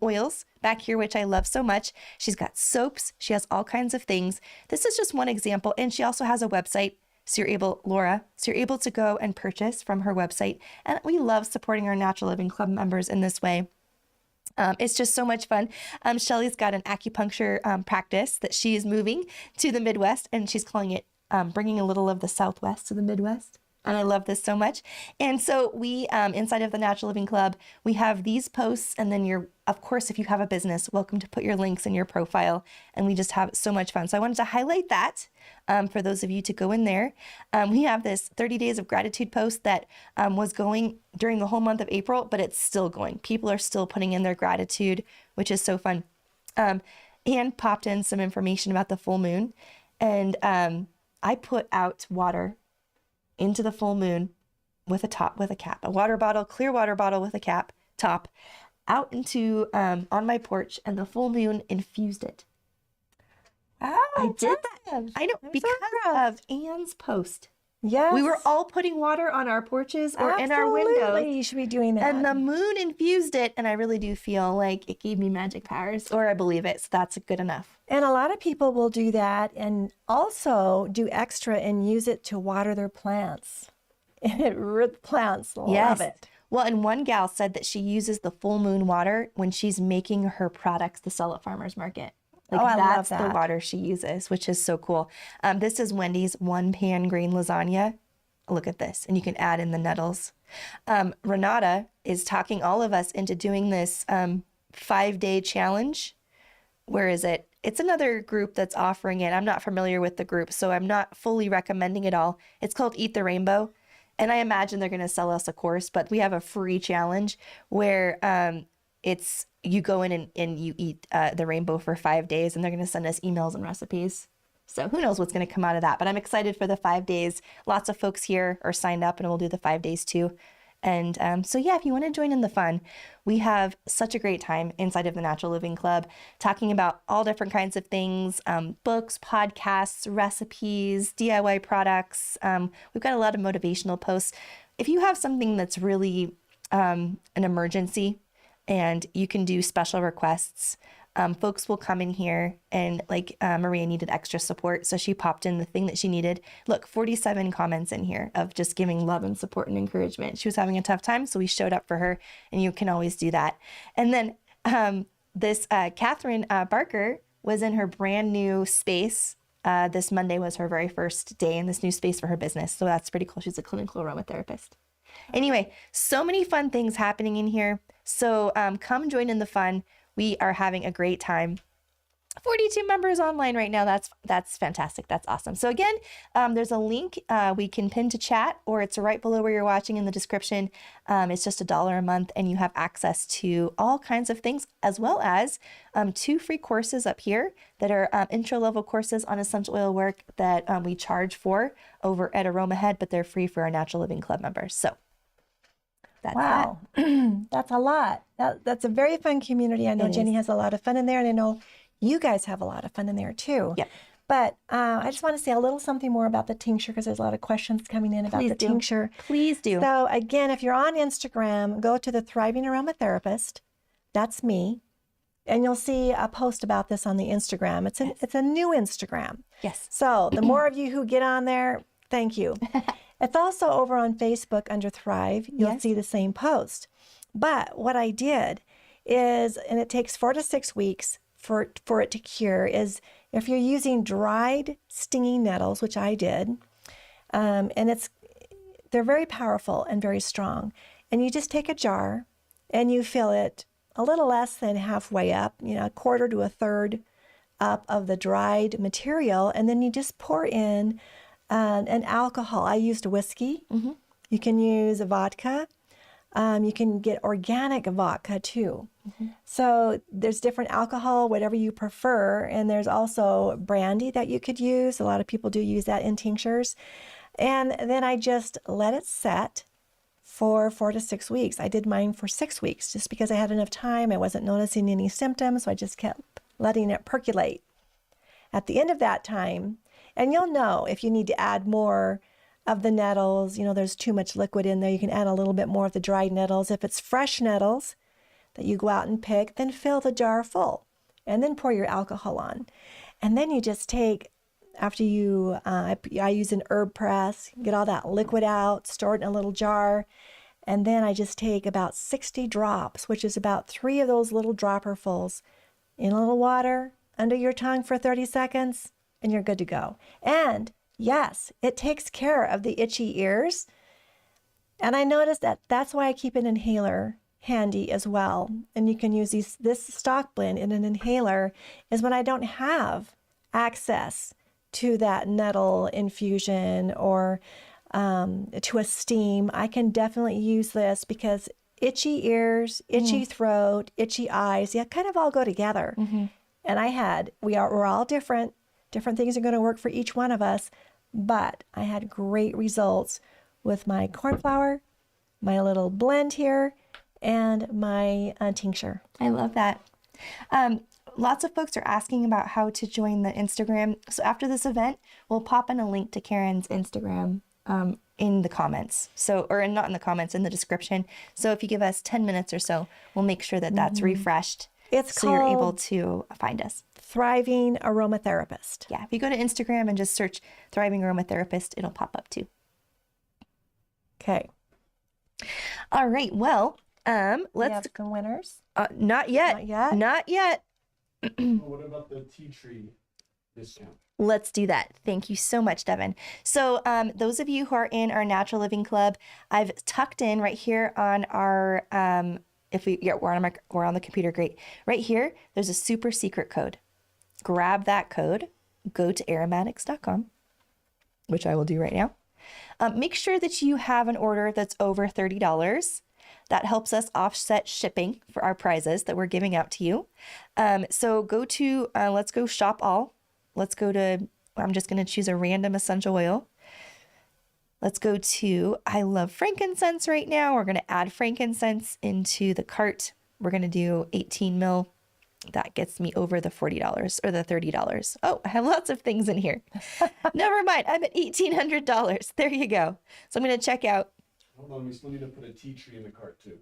oils back here, which I love so much. She's got soaps. She has all kinds of things. This is just one example. And she also has a website. So you're able to go and purchase from her website. And we love supporting our Natural Living Club members in this way. It's just so much fun. Shelly's got an acupuncture practice that she is moving to the Midwest, and she's calling it bringing a little of the Southwest to the Midwest. And I love this so much. And so we, inside of the Natural Living Club, we have these posts, and then of course, if you have a business, welcome to put your links in your profile. And we just have so much fun. So I wanted to highlight that for those of you to go in there. We have this 30 days of gratitude post that was going during the whole month of April, but it's still going. People are still putting in their gratitude, which is so fun. And popped in some information about the full moon. And I put out water into the full moon with a cap, a water bottle, clear water bottle with a top, out into on my porch, and the full moon infused it. Oh, I did that. I know, because of Anne's post. Yes. We were all putting water on our porches or in our windows. Absolutely, you should be doing that. And the moon infused it, and I really do feel like it gave me magic powers, or I believe it, so that's good enough. And a lot of people will do that and also do extra and use it to water their plants. And the plants love it. Well, and one gal said that she uses the full moon water when she's making her products to sell at farmers market. Like I love that's the water she uses, which is so cool. This is Wendy's 1-pan green lasagna. Look at this, and you can add in the nettles. Renata is talking all of us into doing this 5-day challenge. Where is it? It's another group that's offering it. I'm not familiar with the group, so I'm not fully recommending it all. It's called Eat the Rainbow. And I imagine they're going to sell us a course, but we have a free challenge where it's you go in and you eat the rainbow for 5 days, and they're going to send us emails and recipes. So who knows what's going to come out of that. But I'm excited for the 5 days. Lots of folks here are signed up, and we'll do the 5 days too. And so, yeah, if you want to join in the fun, we have such a great time inside of the Natural Living Club, talking about all different kinds of things, books, podcasts, recipes, DIY products. We've got a lot of motivational posts. If you have something that's really an emergency and you can do special requests, folks will come in here, and like Maria needed extra support, so she popped in the thing that she needed. Look, 47 comments in here of just giving love and support and encouragement. She was having a tough time, so we showed up for her, and you can always do that. And then this Catherine Barker was in her brand new space. This Monday was her very first day in this new space for her business, so that's pretty cool. She's a clinical aromatherapist. Anyway, so many fun things happening in here. So come join in the fun. We are having a great time. 42 members online right now. That's fantastic. That's awesome. So again, there's a link we can pin to chat, or it's right below where you're watching in the description. It's just $1 a month, and you have access to all kinds of things, as well as 2 free courses up here that are intro level courses on essential oil work that we charge for over at AromaHead, but they're free for our Natural Living Club members. So that's Wow, that's a lot. That's a very fun community. I know Jenny has a lot of fun in there, and I know you guys have a lot of fun in there too. Yeah. But I just want to say a little something more about the tincture, because there's a lot of questions coming in about the tincture. Please do. So again, if you're on Instagram, go to the Thriving Aromatherapist. That's me. And you'll see a post about this on the Instagram. It's a new Instagram. Yes. So the more of you who get on there, thank you. It's also over on Facebook under Thrive. You'll see the same post. But what I did is, and it takes 4 to 6 weeks for it to cure, is if you're using dried stinging nettles, which I did, and they're very powerful and very strong. And you just take a jar and you fill it a little less than halfway up, a quarter to a third up of the dried material, and then you just pour in an alcohol. I used whiskey. Mm-hmm. You can use a vodka. You can get organic vodka too. Mm-hmm. So there's different alcohol, whatever you prefer. And there's also brandy that you could use. A lot of people do use that in tinctures. And then I just let it set for 4 to 6 weeks. I did mine for 6 weeks just because I had enough time. I wasn't noticing any symptoms. So I just kept letting it percolate. At the end of that time, and you'll know if you need to add more of the nettles, there's too much liquid in there, you can add a little bit more of the dried nettles. If it's fresh nettles that you go out and pick, then fill the jar full and then pour your alcohol on. And then you just take, after you, I use an herb press, get all that liquid out, store it in a little jar. And then I just take about 60 drops, which is about 3 of those little dropperfuls in a little water under your tongue for 30 seconds, and you're good to go. And yes, it takes care of the itchy ears. And I noticed that's why I keep an inhaler handy as well. And you can use this stock blend in an inhaler is when I don't have access to that nettle infusion or to a steam. I can definitely use this because itchy ears, itchy throat, itchy eyes, kind of all go together. Mm-hmm. And we're all different. Different things are going to work for each one of us, but I had great results with my corn flour, my little blend here, and my tincture. I love that. Lots of folks are asking about how to join the Instagram. So after this event, we'll pop in a link to Karen's Instagram in the comments. Or not in the comments, in the description. So if you give us 10 minutes or so, we'll make sure that that's refreshed. So you're able to find us. Thriving Aromatherapist. Yeah, if you go to Instagram and just search Thriving Aromatherapist, it'll pop up too. Okay. All right. Well, let's. We have some winners. Not yet. Not yet. Not yet. What about the tea tree discount? Let's do that. Thank you so much, Devin. So those of you who are in our Natural Living Club, I've tucked in right here on our, we're on the computer, great. Right here, there's a super secret code. Grab that code, go to aromatics.com, which I will do right now. Make sure that you have an order that's over $30. That helps us offset shipping for our prizes that we're giving out to you. So go to, let's go shop all. Let's go to, I'm just going to choose a random essential oil. Let's go to, I love frankincense right now. We're going to add frankincense into the cart. We're going to do 18 mil. That gets me over the $40 or the $30. Oh, I have lots of things in here. Never mind. I'm at $1,800. There you go. So I'm going to check out. Hold on, we still need to put a tea tree in the cart too.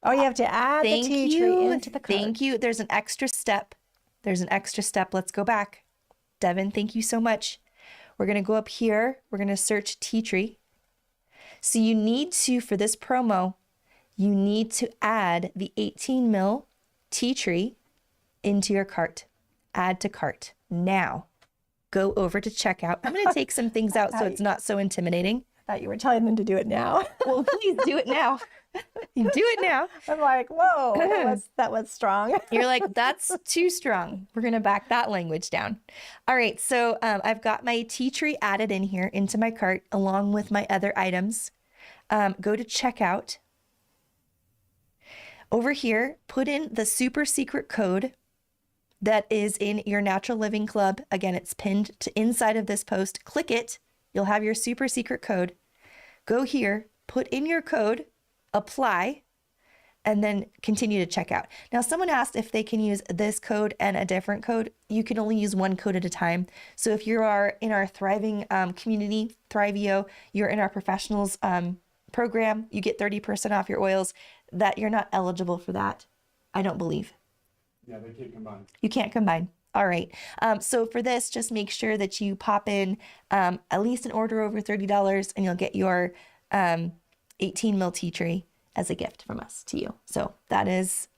Oh, you have to add the tea tree into the cart. Thank you. There's an extra step. Let's go back. Devin, thank you so much. We're going to go up here. We're going to search tea tree. So you need to, for this promo, you need to add the 18 mil tea tree into your cart. Add to cart. Now, go over to checkout. I'm going to take some things out so it's not so intimidating. thought you were telling them to do it now. Well, please do it now. Do it now. I'm like, whoa, that was strong. You're like, that's too strong. We're going to back that language down. All right. So I've got my tea tree added in here into my cart along with my other items. Go to checkout. Over here, put in the super secret code that is in your Natural Living Club. Again, it's pinned to inside of this post. Click it. You'll have your super secret code. Go here, put in your code, apply, and then continue to check out. Now, someone asked if they can use this code and a different code. You can only use one code at a time. So if you are in our thriving community, Thriveo, you're in our professionals program, you get 30% off your oils. That you're not eligible for that, I don't believe. Yeah, they can't combine. You can't combine. All right. So for this, just make sure that you pop in at least an order over $30 and you'll get your 18 mil tea tree as a gift from us to you. So that is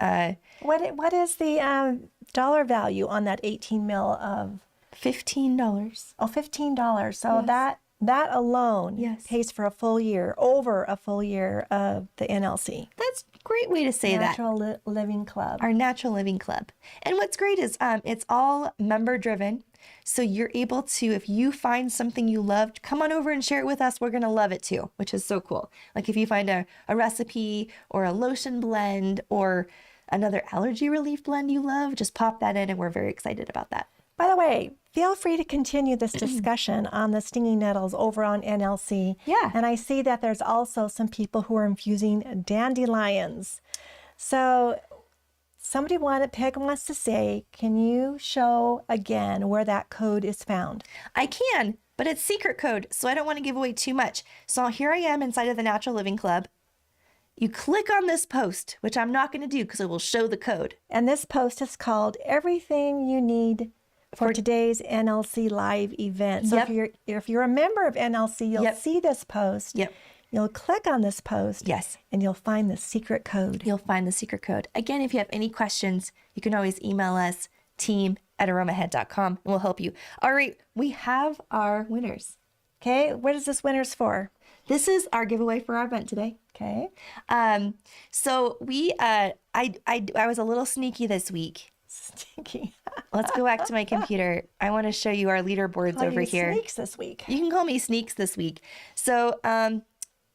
What is the dollar value on that 18 mil of? $15. Oh, $15. So Yes. that alone Yes. pays for a full year, over a full year of the NLC. That's a great way to say that. Natural Living Club. Our Natural Living Club. And what's great is it's all member driven. So you're able to, if you find something you loved, come on over and share it with us. We're going to love it too, which is so cool. Like if you find a recipe or a lotion blend or another allergy relief blend you love, just pop that in and we're very excited about that. By the way, feel free to continue this discussion on the stinging nettles over on NLC. Yeah. And I see that there's also some people who are infusing dandelions. So Peg wants to say, can you show again where that code is found? I can, but it's secret code, so I don't want to give away too much. So here I am inside of the Natural Living Club. You click on this post, which I'm not going to do because it will show the code. And this post is called Everything You Need for Today's NLC Live Event. So Yep. if you're a member of NLC, you'll Yep. see this post. Yep. You'll click on this post. Yes. And you'll find the secret code. You'll find the secret code. Again, if you have any questions, you can always email us, team@aromahead.com, and we'll help you. All right, we have our winners. Okay, what is this winner's for? This is our giveaway for our event today. Okay. So we, I was a little sneaky this week. Stinky. Let's go back to my computer. I want to show you our leaderboards Call over you here. Sneaks this week. You can call me Sneaks this week. So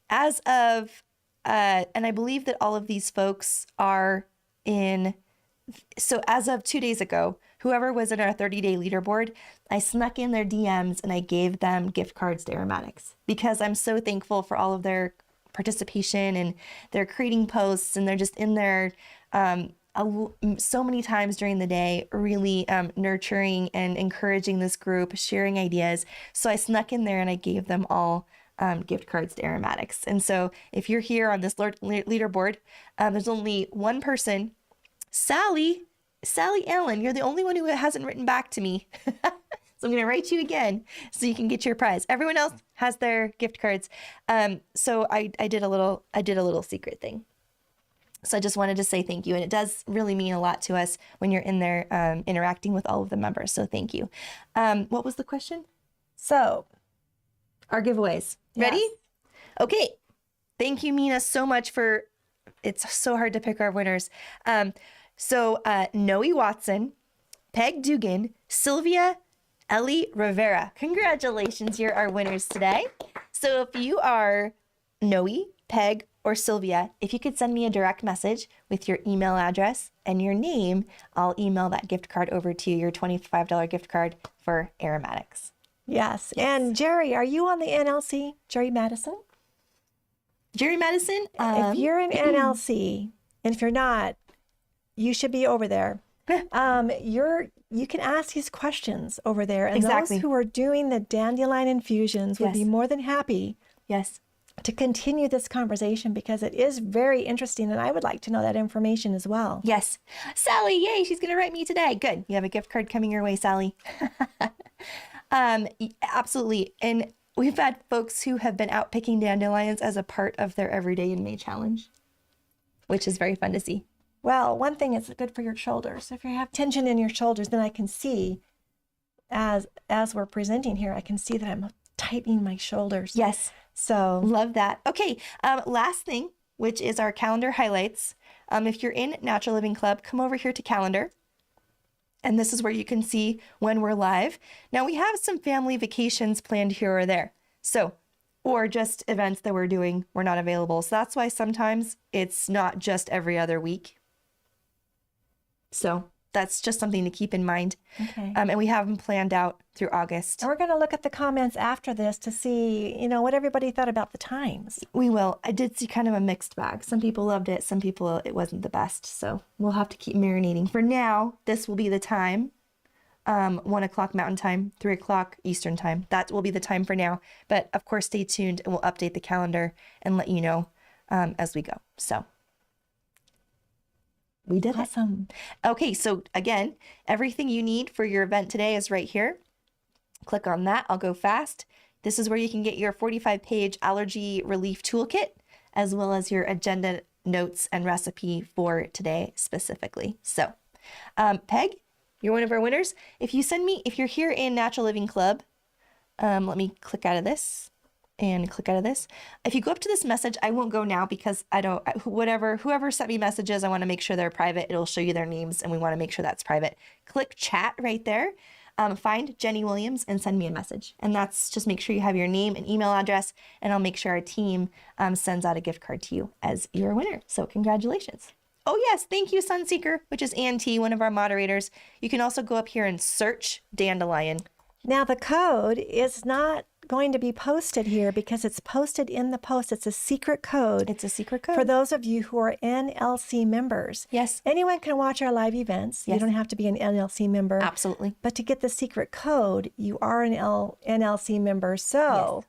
as of, and I believe that all of these folks are in, so as of 2 days ago, whoever was in our 30-day leaderboard, I snuck in their DMs and I gave them gift cards to Aromatics because I'm so thankful for all of their participation and they're creating posts and they're just in there so many times during the day, really nurturing and encouraging this group, sharing ideas. So I snuck in there and I gave them all gift cards to Aromatics. And so if you're here on this leaderboard, there's only one person, Sally Allen. You're the only one who hasn't written back to me. So I'm going to write you again so you can get your prize. Everyone else has their gift cards. So I did a little secret thing. So I just wanted to say thank you. And it does really mean a lot to us when you're in there interacting with all of the members. So thank you. What was the question? So, Our giveaways. Yes. Ready? Okay. Thank you, Mina, so much for, it's so hard to pick our winners. So Noe Watson, Peg Dugan, Sylvia, Ellie Rivera. Congratulations, you're our winners today. So if you are Noe, Peg, or Sylvia, if you could send me a direct message with your email address and your name, I'll email that gift card over to you, your $25 gift card for Aromatics. yes. And Jerry, are you on the NLC? Jerry Madison? Jerry Madison? If you're in NLC, and if you're not, you should be over there. You can ask these questions over there. And Exactly. those who are doing the dandelion infusions would be Yes. more than happy Yes. to continue this conversation because it is very interesting and I would like to know that information as well. Yes. Sally, yay, she's going to write me today. Good. You have a gift card coming your way, Sally. Absolutely. And we've had folks who have been out picking dandelions as a part of their Everyday in May challenge, which is very fun to see. Well, one thing is good for your shoulders. If you have tension in your shoulders, then I can see as we're presenting here, I can see that I'm tightening my shoulders. Yes. So Love that. Okay. Last thing, which is our calendar highlights. If you're in Natural Living Club, come over here to calendar. And this is where you can see when we're live. Now we have some family vacations planned here or there. So, or just events that we're not available. So that's why sometimes it's not just every other week. So that's just something to keep in mind. okay. And we have them planned out through August. And we're going to look at the comments after this to see, what everybody thought about the times. We will. I did see kind of a mixed bag. Some people loved it. Some people, it wasn't the best. So we'll have to keep marinating. For now, this will be the time. 1 o'clock Mountain Time, 3 o'clock Eastern Time. That will be the time for now. But of course, stay tuned and we'll update the calendar and let you know as we go. So we did it. Awesome. Okay, so again, everything you need for your event today is right here. Click on that. I'll go fast. This is where you can get your 45-page Allergy Relief Toolkit, as well as your agenda notes and recipe for today specifically. So, Peg, you're one of our winners. If you're here in Natural Living Club, let me click out of this and click out of this. If you go up to this message, I won't go now because whoever sent me messages, I want to make sure they're private. It'll show you their names and we want to make sure that's private. Click chat right there. Find Jenny Williams and send me a message. And that's just make sure you have your name and email address and I'll make sure our team sends out a gift card to you as your winner. So congratulations. Oh yes, thank you Sunseeker, which is Ann T, one of our moderators. You can also go up here and search dandelion. Now the code is not going to be posted here because it's posted in the post. It's a secret code. It's a secret code. For those of you who are NLC members. Yes. Anyone can watch our live events. Yes. You don't have to be an NLC member. Absolutely. But to get the secret code, you are an NLC member. So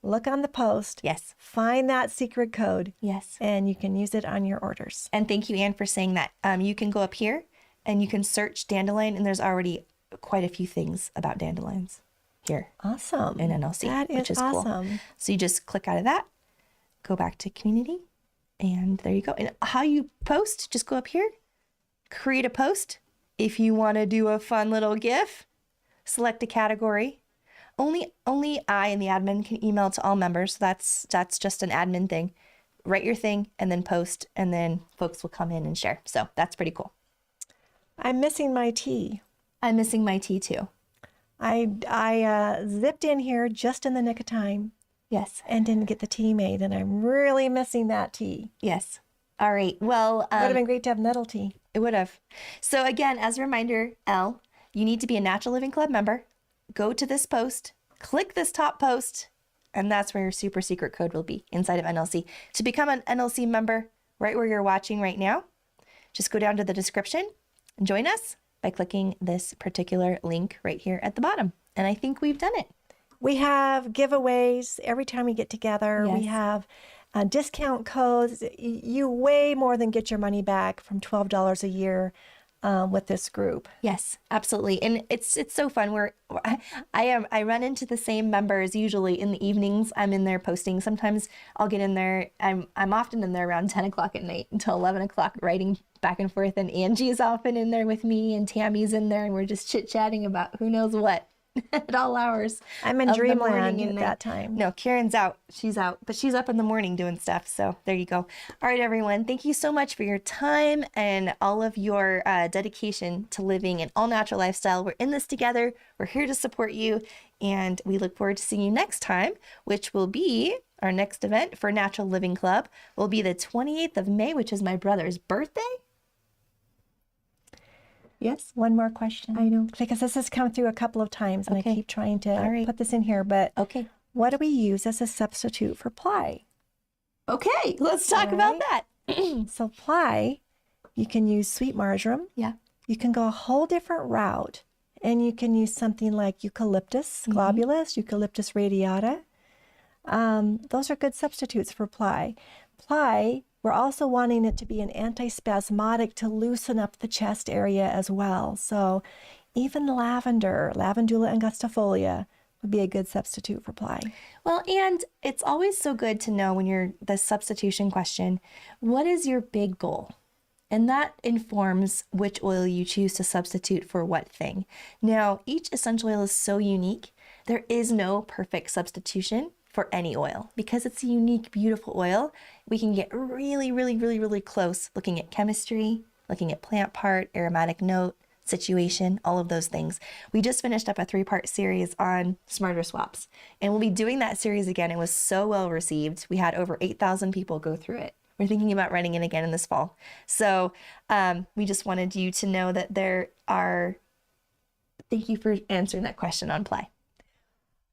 look on the post. Yes. Find that secret code. Yes. And you can use it on your orders. And thank you, Anne, for saying that. You can go up here and you can search dandelion and there's already quite a few things about dandelions here. Awesome. In NLC, which is awesome. cool. So you just click out of that, go back to community, and there you go. And how you post, just go up here, create a post. If you want to do a fun little GIF, select a category. Only I and the admin can email to all members. So that's just an admin thing. Write your thing and then post, and then folks will come in and share. So that's pretty cool. I'm missing my tea. I'm missing my tea too. I zipped in here just in the nick of time. Yes. And didn't get the tea made, and I'm really missing that tea. Yes. All right. Well, Would have been great to have nettle tea. it would have. So again, as a reminder, Elle, you need to be a Natural Living Club member. Go to this post, click this top post, and that's where your super secret code will be inside of NLC. To become an NLC member, right where you're watching right now, just go down to the description and join us by clicking this particular link right here at the bottom. And I think we've done it. We have giveaways every time we get together. Yes. We have discount codes. You way more than get your money back from $12 a year with this group. Yes, absolutely. And it's so fun. I run into the same members usually in the evenings. I'm in there posting. Sometimes I'll get in there. I'm often in there around 10 o'clock at night until 11 o'clock writing back and forth. And Angie's often in there with me and Tammy's in there and we're just chit-chatting about who knows what at all hours. I'm in of the dreamland morning and at that time. No, Karen's out. She's out, but she's up in the morning doing stuff. So there you go. All right, everyone. Thank you so much for your time and all of your dedication to living an all-natural lifestyle. We're in this together. We're here to support you. And we look forward to seeing you next time, which will be our next event for Natural Living Club will be the 28th of May, which is my brother's birthday. Yes. One more question. I know. Because this has come through a couple of times, and Okay. I keep trying to All right. put this in here. But Okay. what do we use as a substitute for Plai? Okay. Let's talk about that. So Plai, you can use sweet marjoram. Yeah. You can go a whole different route, and you can use something like eucalyptus globulus, eucalyptus radiata. Those are good substitutes for Plai. Plai, we're also wanting it to be an antispasmodic to loosen up the chest area as well. So even lavender, Lavandula angustifolia, would be a good substitute for Plai. Well, and it's always so good to know when you're the substitution question, what is your big goal? And that informs which oil you choose to substitute for what thing. Now, each essential oil is so unique there is no perfect substitution for any oil because it's a unique, beautiful oil. We can get really, really, really, really close looking at chemistry, looking at plant part, aromatic note, situation, all of those things. We just finished up a 3-part series on smarter swaps, and we'll be doing that series again. It was so well received. We had over 8,000 people go through it. We're thinking about running it again in this fall. So we just wanted you to know that thank you for answering that question on Plai.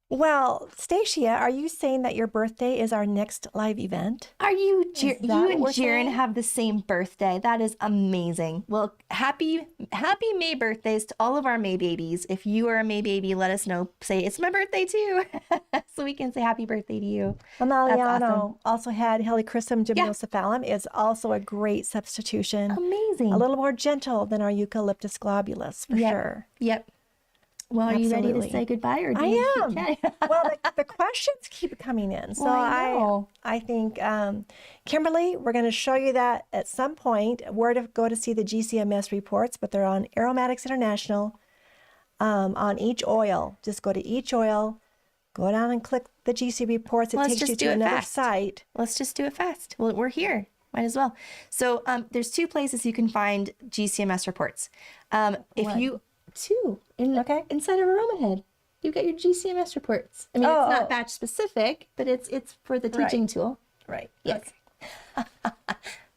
Well, Stacia, are you saying that your birthday is our next live event? Are you, that you what and we're Jiren saying? have the same birthday. That is amazing. Well, happy May birthdays to all of our May babies. If you are a May baby, let us know. Say, it's my birthday too. So we can say happy birthday to you. Amaliano awesome. also had Helichrysum gymnocephalum. Is also a great substitution. Amazing. A little more gentle than our Eucalyptus globulus, for sure. Yep. Well, are you ready to Absolutely. say goodbye? Or do I you am. Okay. Well, the questions keep coming in. So Well, I know. I think, Kimberly, we're going to show you that at some point, where to go to see the GCMS reports, but they're on Aromatics International on each oil. Just go to each oil, go down and click the GC reports. It Let's takes just you do to it another fast. site. Let's just do it fast. Well, we're here. Might as well. So there's 2 places you can find GCMS reports. Inside of Aroma Head, you get your GCMS reports. I mean, it's not batch specific, but it's for the teaching tool. Right. Yes.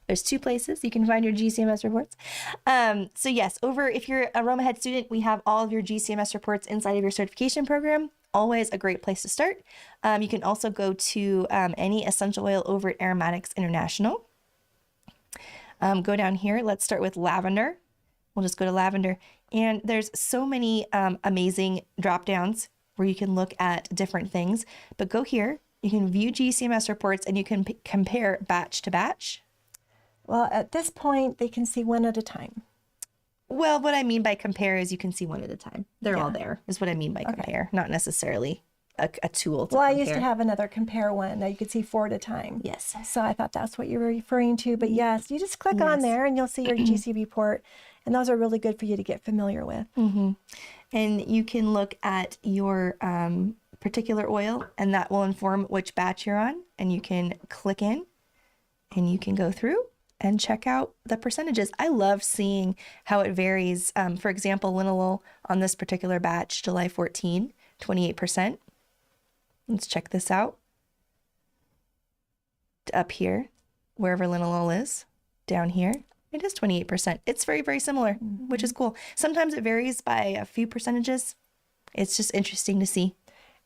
There's 2 places you can find your GCMS reports. So yes, if you're a Aroma Head student, we have all of your GCMS reports inside of your certification program. Always a great place to start. You can also go to any essential oil over at Aromatics International. Go down here. Let's start with lavender. We'll just go to lavender. And there's so many amazing drop downs where you can look at different things. But go here. You can view GCMS reports and you can compare batch to batch. Well, at this point, they can see one at a time. Well, what I mean by compare is you can see one at a time. They're all there, is what I mean by compare, not necessarily a tool to Well, I compare. used to have another compare one that you could see 4 at a time. Yes. So I thought that's what you were referring to. But yes, you just click on there and you'll see your GC report. And those are really good for you to get familiar with. Mm-hmm. And you can look at your particular oil, and that will inform which batch you're on. And you can click in and you can go through and check out the percentages. I love seeing how it varies. For example, linalool on this particular batch, July 14, 28%. Let's check this out. Up here, wherever linalool is, down here, it is 28%. It's very, very similar, which is cool. Sometimes it varies by a few percentages. It's just interesting to see.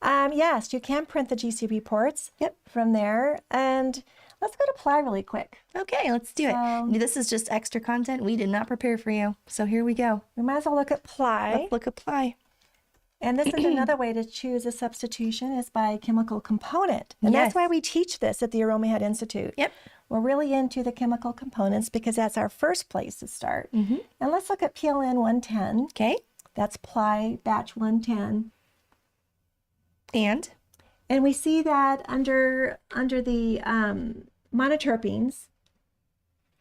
Yes, you can print the GC reports from there. And let's go to Plai really quick. Okay, let's do it. This is just extra content we did not prepare for you. So here we go. We might as well look at Plai. Let's look at Plai. And this is another way to choose a substitution is by chemical component. And that's why we teach this at the Aroma Head Institute. Yep. We're really into the chemical components because that's our first place to start. And let's look at PLN 110. Okay. That's Plai batch 110. And we see that under the monoterpenes,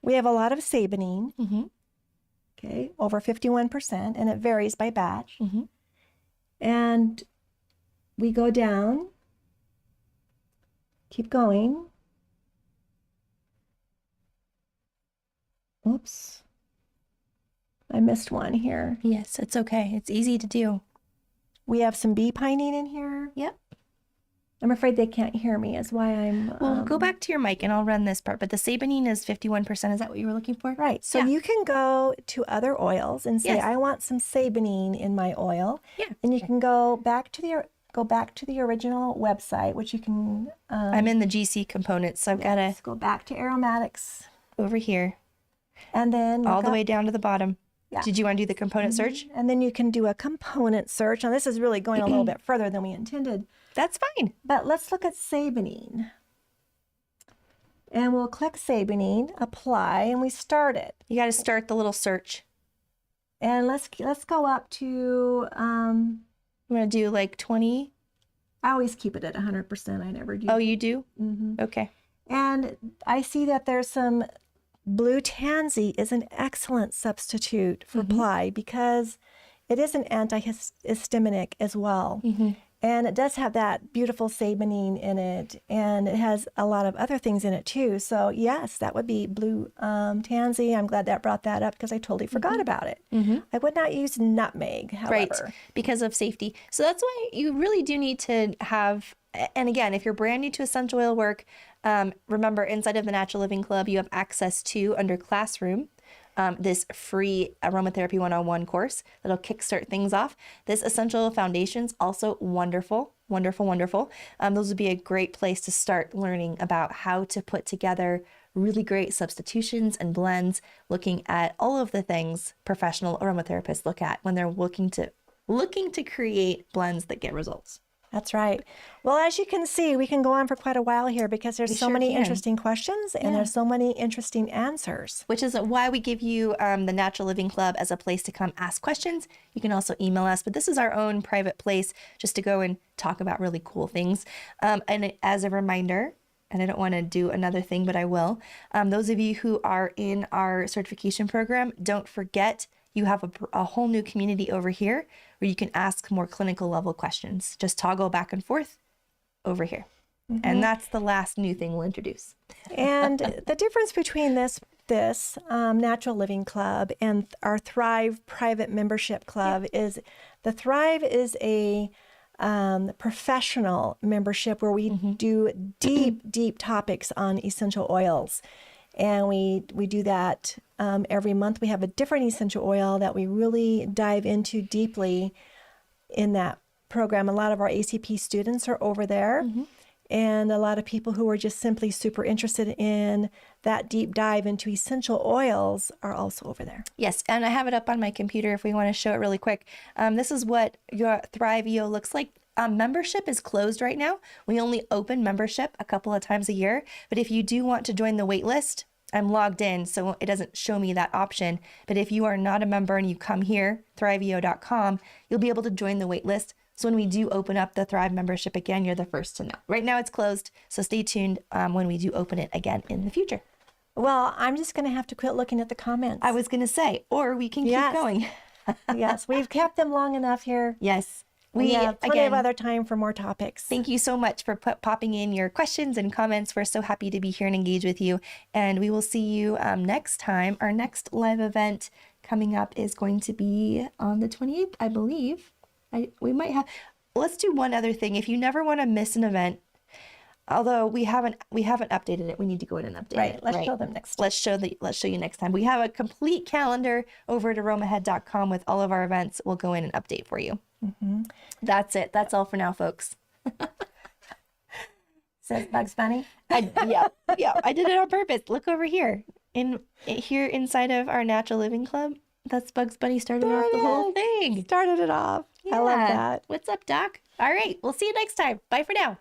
we have a lot of saponine, okay, over 51%, and it varies by batch. And we go down, keep going. Oops, I missed one here. yes, it's okay. It's easy to do. We have some B-pinene in here. Yep. I'm afraid they can't hear me, is why I'm... Well, go back to your mic and I'll run this part. But the saponine is 51%. Is that what you were looking for? Right. So you can go to other oils and say, I want some saponine in my oil. Yeah. And you can go back to the original website, which you can... I'm in the GC components, so I've got to go back to aromatics. over here, And then... all the way down to the bottom. Yeah. Did you want to do the component search? And then you can do a component search. Now, this is really going a little bit further than we intended. That's fine. But let's look at saponine. And we'll click saponine, apply, and we start it. You got to start the little search. And let's go up to, I'm going to do like 20. I always keep it at 100%. I never do. Oh, you do? Okay. And I see that there's some blue tansy is an excellent substitute for Plai because it is an antihistaminic as well. And it does have that beautiful saponine in it, and it has a lot of other things in it too. So yes, that would be blue tansy. I'm glad that brought that up because I totally forgot about it. I would not use nutmeg, however. Right, because of safety. So that's why you really do need to have, and again, if you're brand new to essential oil work, remember inside of the Natural Living Club, you have access to, under Classroom, this free Aromatherapy 101 course that'll kickstart things off. This Essential Foundations, also wonderful, wonderful, wonderful. Those would be a great place to start learning about how to put together really great substitutions and blends, looking at all of the things professional aromatherapists look at when they're looking to create blends that get results. That's right. Well, as you can see, we can go on for quite a while here because there's so many interesting questions and there's so many interesting answers. Which is why we give you the Natural Living Club as a place to come ask questions. You can also email us, but this is our own private place just to go and talk about really cool things. And as a reminder, and I don't want to do another thing, but I will, those of you who are in our certification program, don't forget you have a whole new community over here where you can ask more clinical level questions. Just toggle back and forth over here. And that's the last new thing we'll introduce. And the difference between this Natural Living Club and our Thrive private membership club is the Thrive is a professional membership where we do deep topics on essential oils. And we do that every month. We have a different essential oil that we really dive into deeply in that program. A lot of our ACP students are over there, and a lot of people who are just simply super interested in that deep dive into essential oils are also over there. Yes, and I have it up on my computer if we want to show it really quick. This is what your Thrive EO looks like. Membership is closed right now. We only open membership a couple of times a year, but if you do want to join the wait list, I'm logged in, so it doesn't show me that option. But if you are not a member and you come here, thriveo.com, you'll be able to join the wait list. So when we do open up the Thrive membership again, you're the first to know. Right now it's closed, so stay tuned when we do open it again in the future. Well, I'm just going to have to quit looking at the comments. I was going to say, or we can keep going. Yes, we've kept them long enough here. Yes. We have plenty of other time for more topics. Thank you so much for popping in your questions and comments. We're so happy to be here and engage with you. And we will see you next time. Our next live event coming up is going to be on the 28th, I believe. We might have. Let's do one other thing. If you never want to miss an event, although we haven't updated it, we need to go in and update it. Let's show them next time. Let's show you next time. We have a complete calendar over at aromahead.com with all of our events. We'll go in and update for you. That's it. That's all for now, folks. Says Bugs Bunny. Yeah. I did it on purpose. Look over here. Here inside of our Natural Living Club. That's Bugs Bunny started off the whole thing. Started it off. Yeah. I love that. What's up, Doc? All right. We'll see you next time. Bye for now.